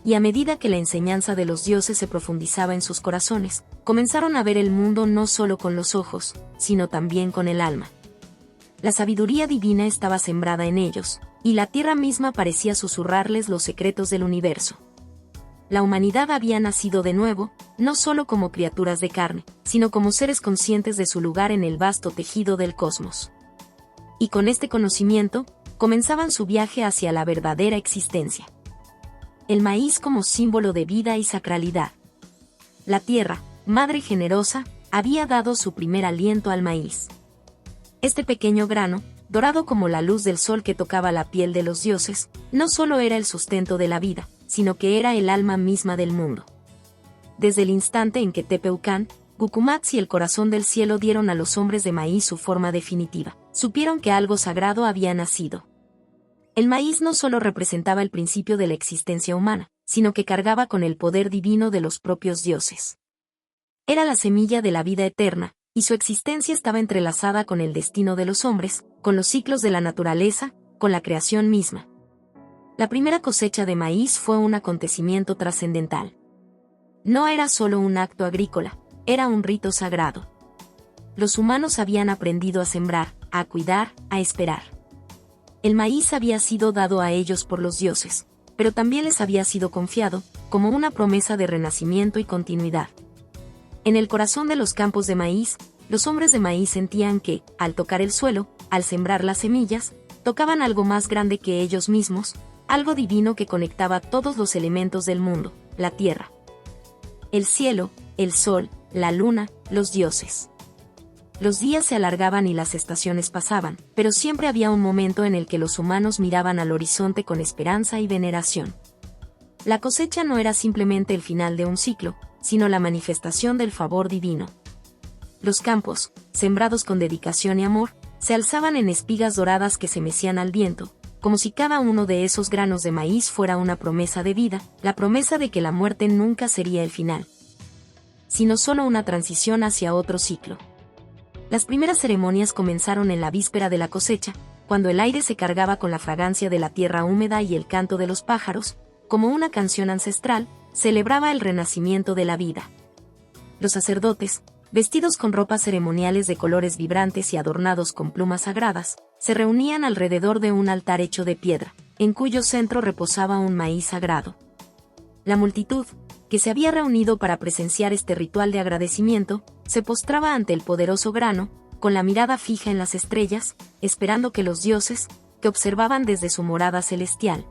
Y a medida que la enseñanza de los dioses se profundizaba en sus corazones, comenzaron a ver el mundo no solo con los ojos, sino también con el alma. La sabiduría divina estaba sembrada en ellos, y la tierra misma parecía susurrarles los secretos del universo. La humanidad había nacido de nuevo, no solo como criaturas de carne, sino como seres conscientes de su lugar en el vasto tejido del cosmos. Y con este conocimiento, comenzaban su viaje hacia la verdadera existencia. El maíz como símbolo de vida y sacralidad. La tierra, madre generosa, había dado su primer aliento al maíz. Este pequeño grano, dorado como la luz del sol que tocaba la piel de los dioses, no solo era el sustento de la vida, sino que era el alma misma del mundo. Desde el instante en que Tepeucan, Gucumatz y el corazón del cielo dieron a los hombres de maíz su forma definitiva, supieron que algo sagrado había nacido. El maíz no solo representaba el principio de la existencia humana, sino que cargaba con el poder divino de los propios dioses. Era la semilla de la vida eterna, y su existencia estaba entrelazada con el destino de los hombres, con los ciclos de la naturaleza, con la creación misma. La primera cosecha de maíz fue un acontecimiento trascendental. No era solo un acto agrícola, era un rito sagrado. Los humanos habían aprendido a sembrar, a cuidar, a esperar. El maíz había sido dado a ellos por los dioses, pero también les había sido confiado, como una promesa de renacimiento y continuidad. En el corazón de los campos de maíz, los hombres de maíz sentían que, al tocar el suelo, al sembrar las semillas, tocaban algo más grande que ellos mismos, algo divino que conectaba todos los elementos del mundo, la tierra, el cielo, el sol, la luna, los dioses. Los días se alargaban y las estaciones pasaban, pero siempre había un momento en el que los humanos miraban al horizonte con esperanza y veneración. La cosecha no era simplemente el final de un ciclo, sino la manifestación del favor divino. Los campos, sembrados con dedicación y amor, se alzaban en espigas doradas que se mecían al viento, como si cada uno de esos granos de maíz fuera una promesa de vida, la promesa de que la muerte nunca sería el final, sino solo una transición hacia otro ciclo. Las primeras ceremonias comenzaron en la víspera de la cosecha, cuando el aire se cargaba con la fragancia de la tierra húmeda y el canto de los pájaros, como una canción ancestral, celebraba el renacimiento de la vida. Los sacerdotes, vestidos con ropas ceremoniales de colores vibrantes y adornados con plumas sagradas, se reunían alrededor de un altar hecho de piedra, en cuyo centro reposaba un maíz sagrado. La multitud, que se había reunido para presenciar este ritual de agradecimiento, se postraba ante el poderoso grano, con la mirada fija en las estrellas, esperando que los dioses, que observaban desde su morada celestial,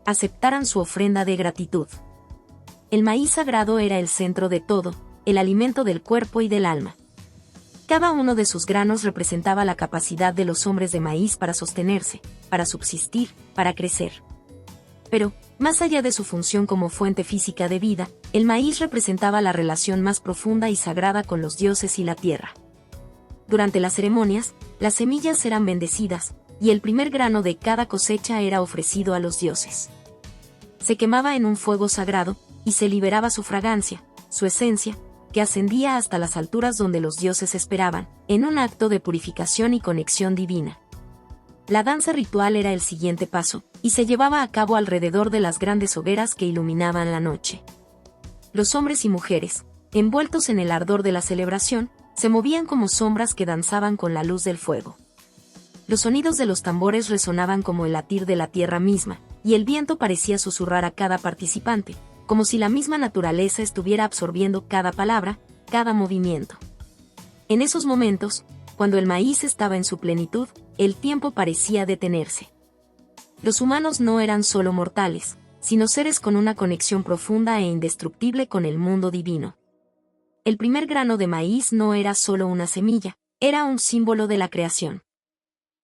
aceptaran su ofrenda de gratitud. El maíz sagrado era el centro de todo, el alimento del cuerpo y del alma. Cada uno de sus granos representaba la capacidad de los hombres de maíz para sostenerse, para subsistir, para crecer. Pero, más allá de su función como fuente física de vida, el maíz representaba la relación más profunda y sagrada con los dioses y la tierra. Durante las ceremonias, las semillas eran bendecidas, y el primer grano de cada cosecha era ofrecido a los dioses. Se quemaba en un fuego sagrado, y se liberaba su fragancia, su esencia, que ascendía hasta las alturas donde los dioses esperaban, en un acto de purificación y conexión divina. La danza ritual era el siguiente paso, y se llevaba a cabo alrededor de las grandes hogueras que iluminaban la noche. Los hombres y mujeres, envueltos en el ardor de la celebración, se movían como sombras que danzaban con la luz del fuego. Los sonidos de los tambores resonaban como el latir de la tierra misma, y el viento parecía susurrar a cada participante, como si la misma naturaleza estuviera absorbiendo cada palabra, cada movimiento. En esos momentos, cuando el maíz estaba en su plenitud, el tiempo parecía detenerse. Los humanos no eran solo mortales, sino seres con una conexión profunda e indestructible con el mundo divino. El primer grano de maíz no era solo una semilla, era un símbolo de la creación.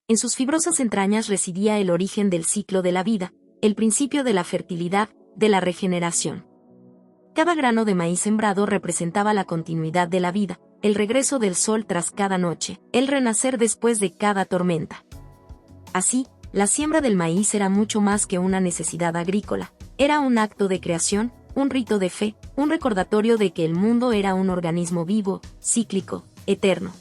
En sus fibrosas entrañas residía el origen del ciclo de la vida, el principio de la fertilidad, de la regeneración. Cada grano de maíz sembrado representaba la continuidad de la vida, el regreso del sol tras cada noche, el renacer después de cada tormenta. Así, la siembra del maíz era mucho más que una necesidad agrícola, era un acto de creación, un rito de fe, un recordatorio de que el mundo era un organismo vivo, cíclico, eterno.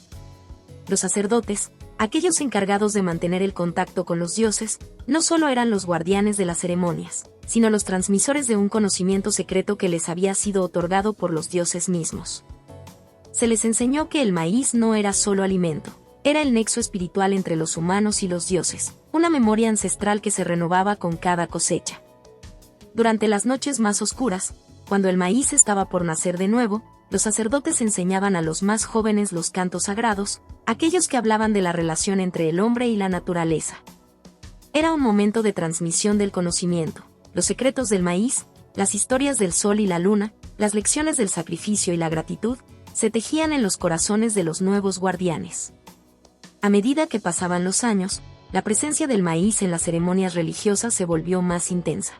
Los sacerdotes, aquellos encargados de mantener el contacto con los dioses, no solo eran los guardianes de las ceremonias, sino los transmisores de un conocimiento secreto que les había sido otorgado por los dioses mismos. Se les enseñó que el maíz no era solo alimento, era el nexo espiritual entre los humanos y los dioses, una memoria ancestral que se renovaba con cada cosecha. Durante las noches más oscuras, cuando el maíz estaba por nacer de nuevo, los sacerdotes enseñaban a los más jóvenes los cantos sagrados, aquellos que hablaban de la relación entre el hombre y la naturaleza. Era un momento de transmisión del conocimiento, los secretos del maíz, las historias del sol y la luna, las lecciones del sacrificio y la gratitud, se tejían en los corazones de los nuevos guardianes. A medida que pasaban los años, la presencia del maíz en las ceremonias religiosas se volvió más intensa.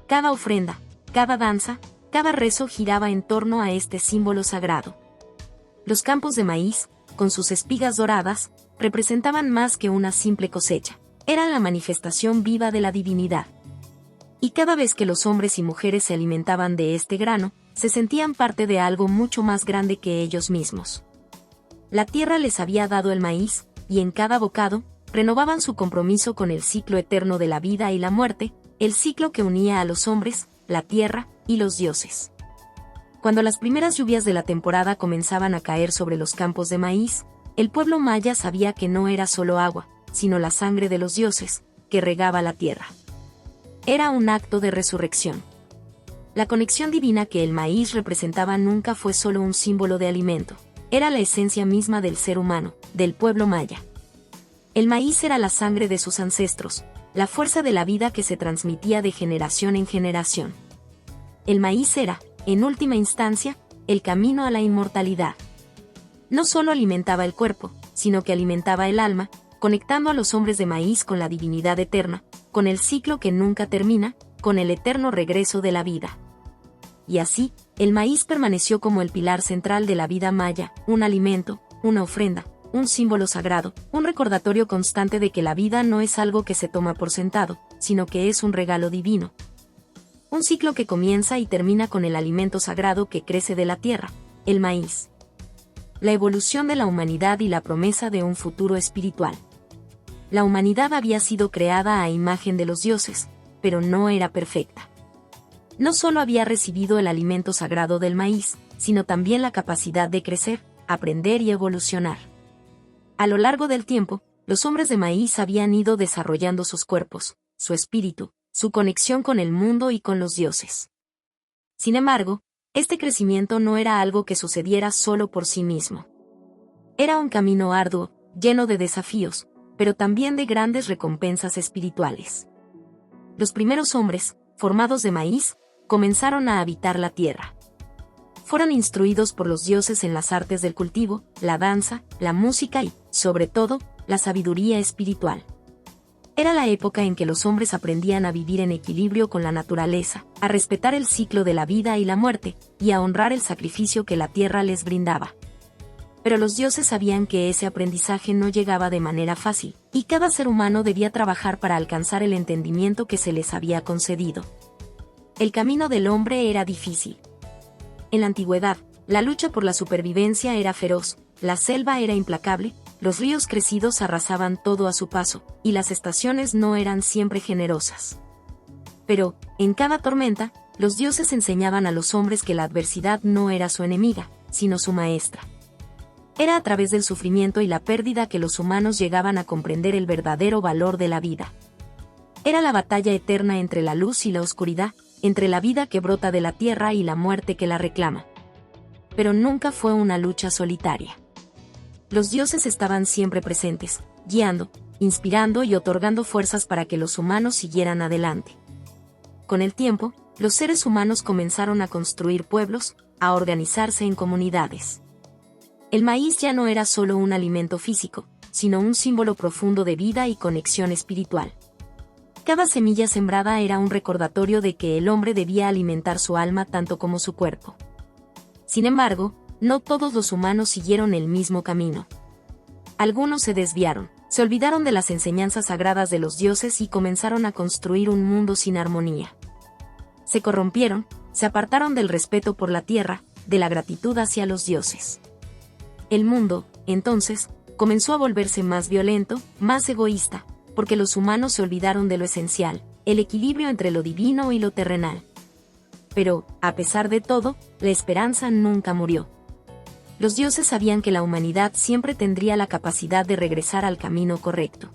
Cada ofrenda, cada danza, cada rezo giraba en torno a este símbolo sagrado. Los campos de maíz, con sus espigas doradas, representaban más que una simple cosecha, eran la manifestación viva de la divinidad. Y cada vez que los hombres y mujeres se alimentaban de este grano, se sentían parte de algo mucho más grande que ellos mismos. La tierra les había dado el maíz, y en cada bocado, renovaban su compromiso con el ciclo eterno de la vida y la muerte, el ciclo que unía a los hombres, la tierra y los dioses. Cuando las primeras lluvias de la temporada comenzaban a caer sobre los campos de maíz, el pueblo maya sabía que no era solo agua, sino la sangre de los dioses, que regaba la tierra. Era un acto de resurrección. La conexión divina que el maíz representaba nunca fue solo un símbolo de alimento, era la esencia misma del ser humano, del pueblo maya. El maíz era la sangre de sus ancestros, la fuerza de la vida que se transmitía de generación en generación. El maíz era, en última instancia, el camino a la inmortalidad. No solo alimentaba el cuerpo, sino que alimentaba el alma, conectando a los hombres de maíz con la divinidad eterna, con el ciclo que nunca termina, con el eterno regreso de la vida. Y así, el maíz permaneció como el pilar central de la vida maya, un alimento, una ofrenda, un símbolo sagrado, un recordatorio constante de que la vida no es algo que se toma por sentado, sino que es un regalo divino. Un ciclo que comienza y termina con el alimento sagrado que crece de la tierra, el maíz. La evolución de la humanidad y la promesa de un futuro espiritual. La humanidad había sido creada a imagen de los dioses, pero no era perfecta. No solo había recibido el alimento sagrado del maíz, sino también la capacidad de crecer, aprender y evolucionar. A lo largo del tiempo, los hombres de maíz habían ido desarrollando sus cuerpos, su espíritu, su conexión con el mundo y con los dioses. Sin embargo, este crecimiento no era algo que sucediera solo por sí mismo. Era un camino arduo, lleno de desafíos, pero también de grandes recompensas espirituales. Los primeros hombres, formados de maíz, comenzaron a habitar la tierra. Fueron instruidos por los dioses en las artes del cultivo, la danza, la música y, sobre todo, la sabiduría espiritual. Era la época en que los hombres aprendían a vivir en equilibrio con la naturaleza, a respetar el ciclo de la vida y la muerte, y a honrar el sacrificio que la tierra les brindaba. Pero los dioses sabían que ese aprendizaje no llegaba de manera fácil, y cada ser humano debía trabajar para alcanzar el entendimiento que se les había concedido. El camino del hombre era difícil. En la antigüedad, la lucha por la supervivencia era feroz, la selva era implacable, los ríos crecidos arrasaban todo a su paso, y las estaciones no eran siempre generosas. Pero, en cada tormenta, los dioses enseñaban a los hombres que la adversidad no era su enemiga, sino su maestra. Era a través del sufrimiento y la pérdida que los humanos llegaban a comprender el verdadero valor de la vida. Era la batalla eterna entre la luz y la oscuridad, entre la vida que brota de la tierra y la muerte que la reclama. Pero nunca fue una lucha solitaria. Los dioses estaban siempre presentes, guiando, inspirando y otorgando fuerzas para que los humanos siguieran adelante. Con el tiempo, los seres humanos comenzaron a construir pueblos, a organizarse en comunidades. El maíz ya no era solo un alimento físico, sino un símbolo profundo de vida y conexión espiritual. Cada semilla sembrada era un recordatorio de que el hombre debía alimentar su alma tanto como su cuerpo. Sin embargo, no todos los humanos siguieron el mismo camino. Algunos se desviaron, se olvidaron de las enseñanzas sagradas de los dioses y comenzaron a construir un mundo sin armonía. Se corrompieron, se apartaron del respeto por la tierra, de la gratitud hacia los dioses. El mundo, entonces, comenzó a volverse más violento, más egoísta, porque los humanos se olvidaron de lo esencial, el equilibrio entre lo divino y lo terrenal. Pero, a pesar de todo, la esperanza nunca murió. Los dioses sabían que la humanidad siempre tendría la capacidad de regresar al camino correcto.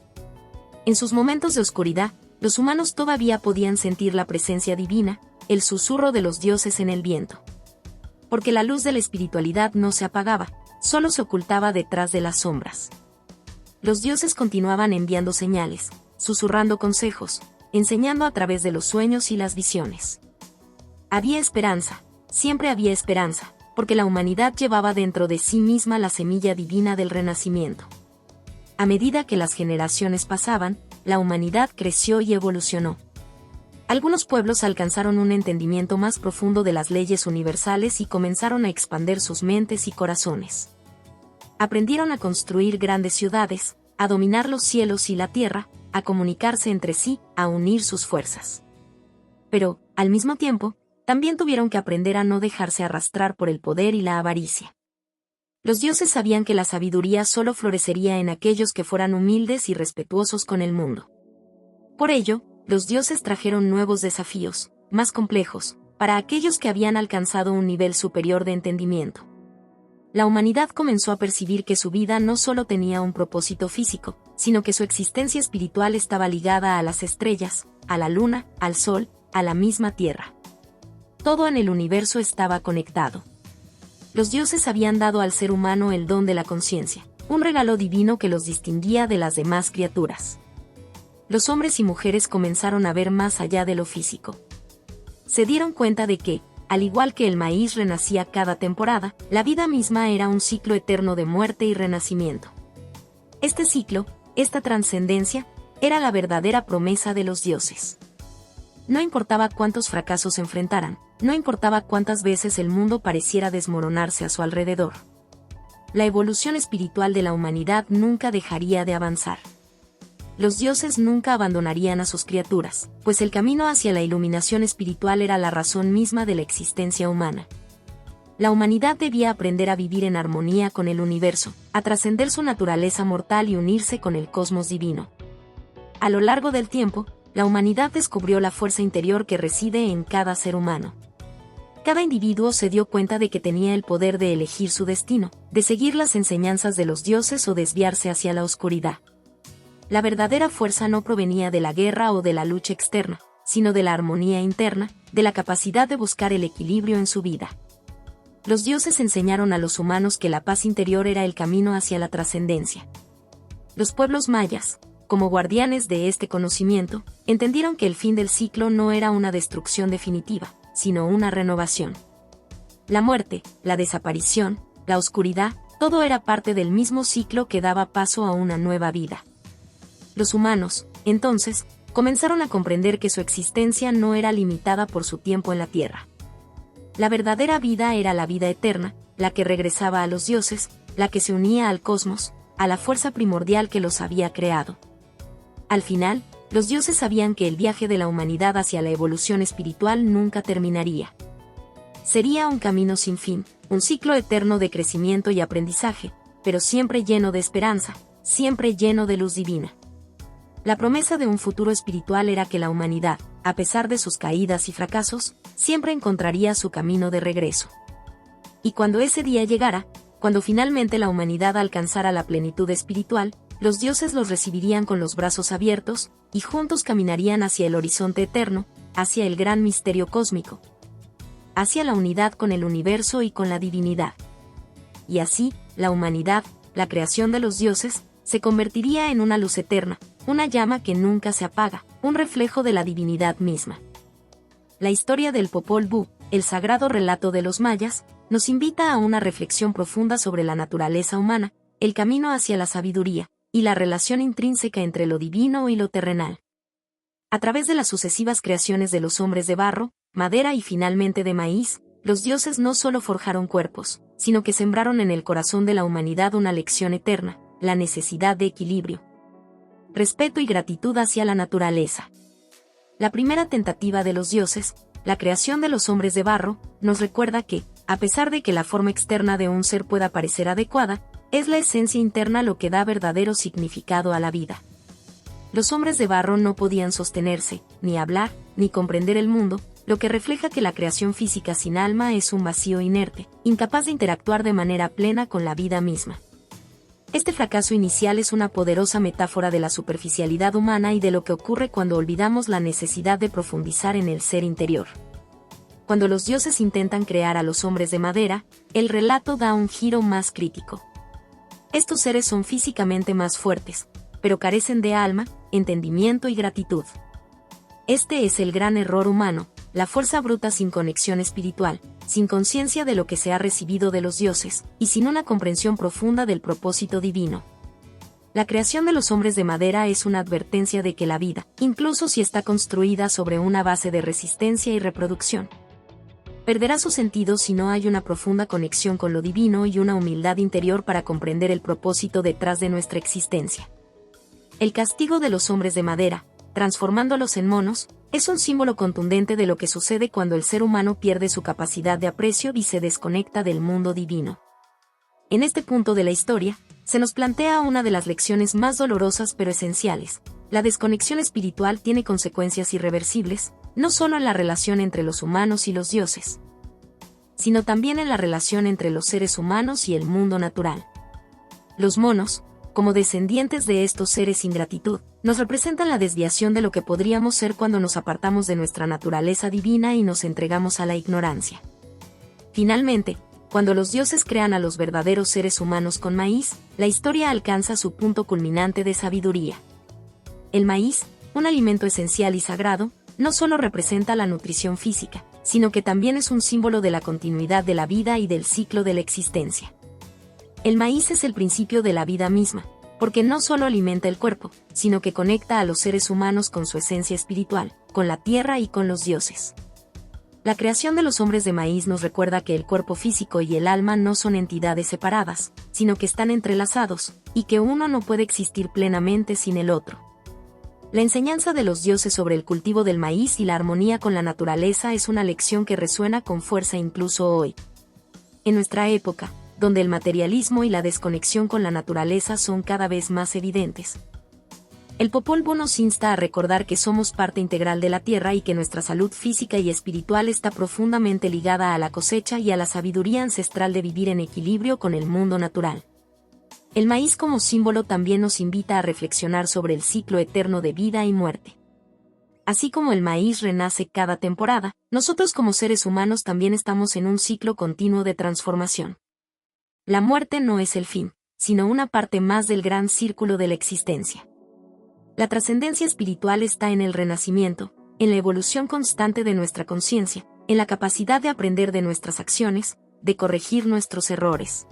En sus momentos de oscuridad, los humanos todavía podían sentir la presencia divina, el susurro de los dioses en el viento. Porque la luz de la espiritualidad no se apagaba, solo se ocultaba detrás de las sombras. Los dioses continuaban enviando señales, susurrando consejos, enseñando a través de los sueños y las visiones. Había esperanza, siempre había esperanza, porque la humanidad llevaba dentro de sí misma la semilla divina del renacimiento. A medida que las generaciones pasaban, la humanidad creció y evolucionó. Algunos pueblos alcanzaron un entendimiento más profundo de las leyes universales y comenzaron a expandir sus mentes y corazones. Aprendieron a construir grandes ciudades, a dominar los cielos y la tierra, a comunicarse entre sí, a unir sus fuerzas. Pero, al mismo tiempo, también tuvieron que aprender a no dejarse arrastrar por el poder y la avaricia. Los dioses sabían que la sabiduría solo florecería en aquellos que fueran humildes y respetuosos con el mundo. Por ello, los dioses trajeron nuevos desafíos, más complejos, para aquellos que habían alcanzado un nivel superior de entendimiento. La humanidad comenzó a percibir que su vida no solo tenía un propósito físico, sino que su existencia espiritual estaba ligada a las estrellas, a la luna, al sol, a la misma tierra. Todo en el universo estaba conectado. Los dioses habían dado al ser humano el don de la conciencia, un regalo divino que los distinguía de las demás criaturas. Los hombres y mujeres comenzaron a ver más allá de lo físico. Se dieron cuenta de que, al igual que el maíz renacía cada temporada, la vida misma era un ciclo eterno de muerte y renacimiento. Este ciclo, esta trascendencia, era la verdadera promesa de los dioses. No importaba cuántos fracasos enfrentaran, no importaba cuántas veces el mundo pareciera desmoronarse a su alrededor. La evolución espiritual de la humanidad nunca dejaría de avanzar. Los dioses nunca abandonarían a sus criaturas, pues el camino hacia la iluminación espiritual era la razón misma de la existencia humana. La humanidad debía aprender a vivir en armonía con el universo, a trascender su naturaleza mortal y unirse con el cosmos divino. A lo largo del tiempo, la humanidad descubrió la fuerza interior que reside en cada ser humano. Cada individuo se dio cuenta de que tenía el poder de elegir su destino, de seguir las enseñanzas de los dioses o desviarse hacia la oscuridad. La verdadera fuerza no provenía de la guerra o de la lucha externa, sino de la armonía interna, de la capacidad de buscar el equilibrio en su vida. Los dioses enseñaron a los humanos que la paz interior era el camino hacia la trascendencia. Los pueblos mayas, como guardianes de este conocimiento, entendieron que el fin del ciclo no era una destrucción definitiva, sino una renovación. La muerte, la desaparición, la oscuridad, todo era parte del mismo ciclo que daba paso a una nueva vida. Los humanos, entonces, comenzaron a comprender que su existencia no era limitada por su tiempo en la Tierra. La verdadera vida era la vida eterna, la que regresaba a los dioses, la que se unía al cosmos, a la fuerza primordial que los había creado. Al final, los dioses sabían que el viaje de la humanidad hacia la evolución espiritual nunca terminaría. Sería un camino sin fin, un ciclo eterno de crecimiento y aprendizaje, pero siempre lleno de esperanza, siempre lleno de luz divina. La promesa de un futuro espiritual era que la humanidad, a pesar de sus caídas y fracasos, siempre encontraría su camino de regreso. Y cuando ese día llegara, cuando finalmente la humanidad alcanzara la plenitud espiritual, los dioses los recibirían con los brazos abiertos, y juntos caminarían hacia el horizonte eterno, hacia el gran misterio cósmico, hacia la unidad con el universo y con la divinidad. Y así, la humanidad, la creación de los dioses, se convertiría en una luz eterna, una llama que nunca se apaga, un reflejo de la divinidad misma. La historia del Popol Vuh, el sagrado relato de los mayas, nos invita a una reflexión profunda sobre la naturaleza humana, el camino hacia la sabiduría, y la relación intrínseca entre lo divino y lo terrenal. A través de las sucesivas creaciones de los hombres de barro, madera y finalmente de maíz, los dioses no solo forjaron cuerpos, sino que sembraron en el corazón de la humanidad una lección eterna, la necesidad de equilibrio, respeto y gratitud hacia la naturaleza. La primera tentativa de los dioses, la creación de los hombres de barro, nos recuerda que, a pesar de que la forma externa de un ser pueda parecer adecuada, es la esencia interna lo que da verdadero significado a la vida. Los hombres de barro no podían sostenerse, ni hablar, ni comprender el mundo, lo que refleja que la creación física sin alma es un vacío inerte, incapaz de interactuar de manera plena con la vida misma. Este fracaso inicial es una poderosa metáfora de la superficialidad humana y de lo que ocurre cuando olvidamos la necesidad de profundizar en el ser interior. Cuando los dioses intentan crear a los hombres de madera, el relato da un giro más crítico. Estos seres son físicamente más fuertes, pero carecen de alma, entendimiento y gratitud. Este es el gran error humano, la fuerza bruta sin conexión espiritual, sin conciencia de lo que se ha recibido de los dioses, y sin una comprensión profunda del propósito divino. La creación de los hombres de madera es una advertencia de que la vida, incluso si está construida sobre una base de resistencia y reproducción, perderá su sentido si no hay una profunda conexión con lo divino y una humildad interior para comprender el propósito detrás de nuestra existencia. El castigo de los hombres de madera, transformándolos en monos, es un símbolo contundente de lo que sucede cuando el ser humano pierde su capacidad de aprecio y se desconecta del mundo divino. En este punto de la historia, se nos plantea una de las lecciones más dolorosas pero esenciales. La desconexión espiritual tiene consecuencias irreversibles, no solo en la relación entre los humanos y los dioses, sino también en la relación entre los seres humanos y el mundo natural. Los monos, como descendientes de estos seres sin gratitud, nos representan la desviación de lo que podríamos ser cuando nos apartamos de nuestra naturaleza divina y nos entregamos a la ignorancia. Finalmente, cuando los dioses crean a los verdaderos seres humanos con maíz, la historia alcanza su punto culminante de sabiduría. El maíz, un alimento esencial y sagrado, no solo representa la nutrición física, sino que también es un símbolo de la continuidad de la vida y del ciclo de la existencia. El maíz es el principio de la vida misma, porque no solo alimenta el cuerpo, sino que conecta a los seres humanos con su esencia espiritual, con la tierra y con los dioses. La creación de los hombres de maíz nos recuerda que el cuerpo físico y el alma no son entidades separadas, sino que están entrelazados, y que uno no puede existir plenamente sin el otro. La enseñanza de los dioses sobre el cultivo del maíz y la armonía con la naturaleza es una lección que resuena con fuerza incluso hoy. En nuestra época, donde el materialismo y la desconexión con la naturaleza son cada vez más evidentes, El Popol Vuh nos insta a recordar que somos parte integral de la Tierra y que nuestra salud física y espiritual está profundamente ligada a la cosecha y a la sabiduría ancestral de vivir en equilibrio con el mundo natural. El maíz como símbolo también nos invita a reflexionar sobre el ciclo eterno de vida y muerte. Así como el maíz renace cada temporada, nosotros como seres humanos también estamos en un ciclo continuo de transformación. La muerte no es el fin, sino una parte más del gran círculo de la existencia. La trascendencia espiritual está en el renacimiento, en la evolución constante de nuestra conciencia, en la capacidad de aprender de nuestras acciones, de corregir nuestros errores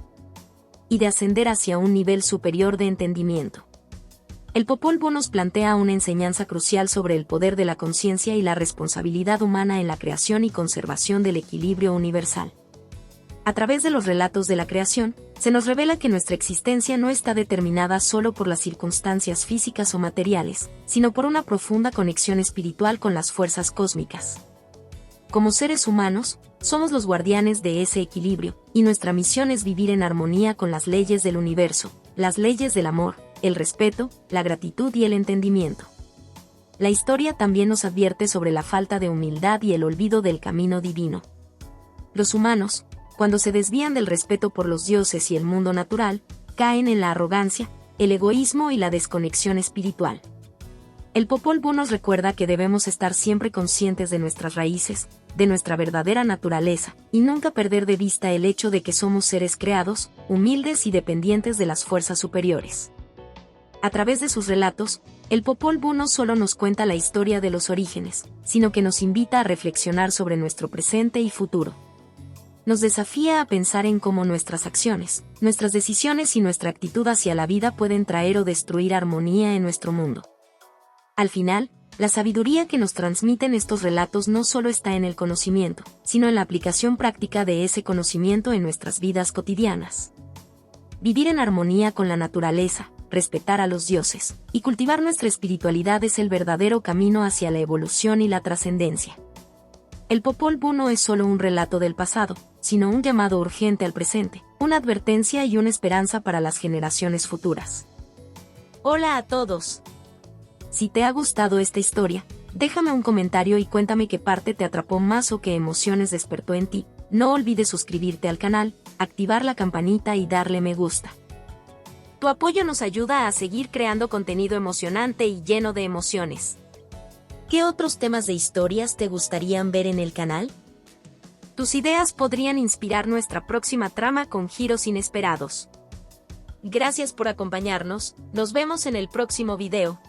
y de ascender hacia un nivel superior de entendimiento. El Popol Vuh nos plantea una enseñanza crucial sobre el poder de la conciencia y la responsabilidad humana en la creación y conservación del equilibrio universal. A través de los relatos de la creación, se nos revela que nuestra existencia no está determinada solo por las circunstancias físicas o materiales, sino por una profunda conexión espiritual con las fuerzas cósmicas. Como seres humanos, somos los guardianes de ese equilibrio, y nuestra misión es vivir en armonía con las leyes del universo, las leyes del amor, el respeto, la gratitud y el entendimiento. La historia también nos advierte sobre la falta de humildad y el olvido del camino divino. Los humanos, cuando se desvían del respeto por los dioses y el mundo natural, caen en la arrogancia, el egoísmo y la desconexión espiritual. El Popol Vuh nos recuerda que debemos estar siempre conscientes de nuestras raíces, de nuestra verdadera naturaleza, y nunca perder de vista el hecho de que somos seres creados, humildes y dependientes de las fuerzas superiores. A través de sus relatos, el Popol Vuh no solo nos cuenta la historia de los orígenes, sino que nos invita a reflexionar sobre nuestro presente y futuro. Nos desafía a pensar en cómo nuestras acciones, nuestras decisiones y nuestra actitud hacia la vida pueden traer o destruir armonía en nuestro mundo. Al final, la sabiduría que nos transmiten estos relatos no solo está en el conocimiento, sino en la aplicación práctica de ese conocimiento en nuestras vidas cotidianas. Vivir en armonía con la naturaleza, respetar a los dioses, y cultivar nuestra espiritualidad es el verdadero camino hacia la evolución y la trascendencia. El Popol Vuh no es solo un relato del pasado, sino un llamado urgente al presente, una advertencia y una esperanza para las generaciones futuras. Hola a todos. Si te ha gustado esta historia, déjame un comentario y cuéntame qué parte te atrapó más o qué emociones despertó en ti. No olvides suscribirte al canal, activar la campanita y darle me gusta. Tu apoyo nos ayuda a seguir creando contenido emocionante y lleno de emociones. ¿Qué otros temas de historias te gustarían ver en el canal? Tus ideas podrían inspirar nuestra próxima trama con giros inesperados. Gracias por acompañarnos, nos vemos en el próximo video.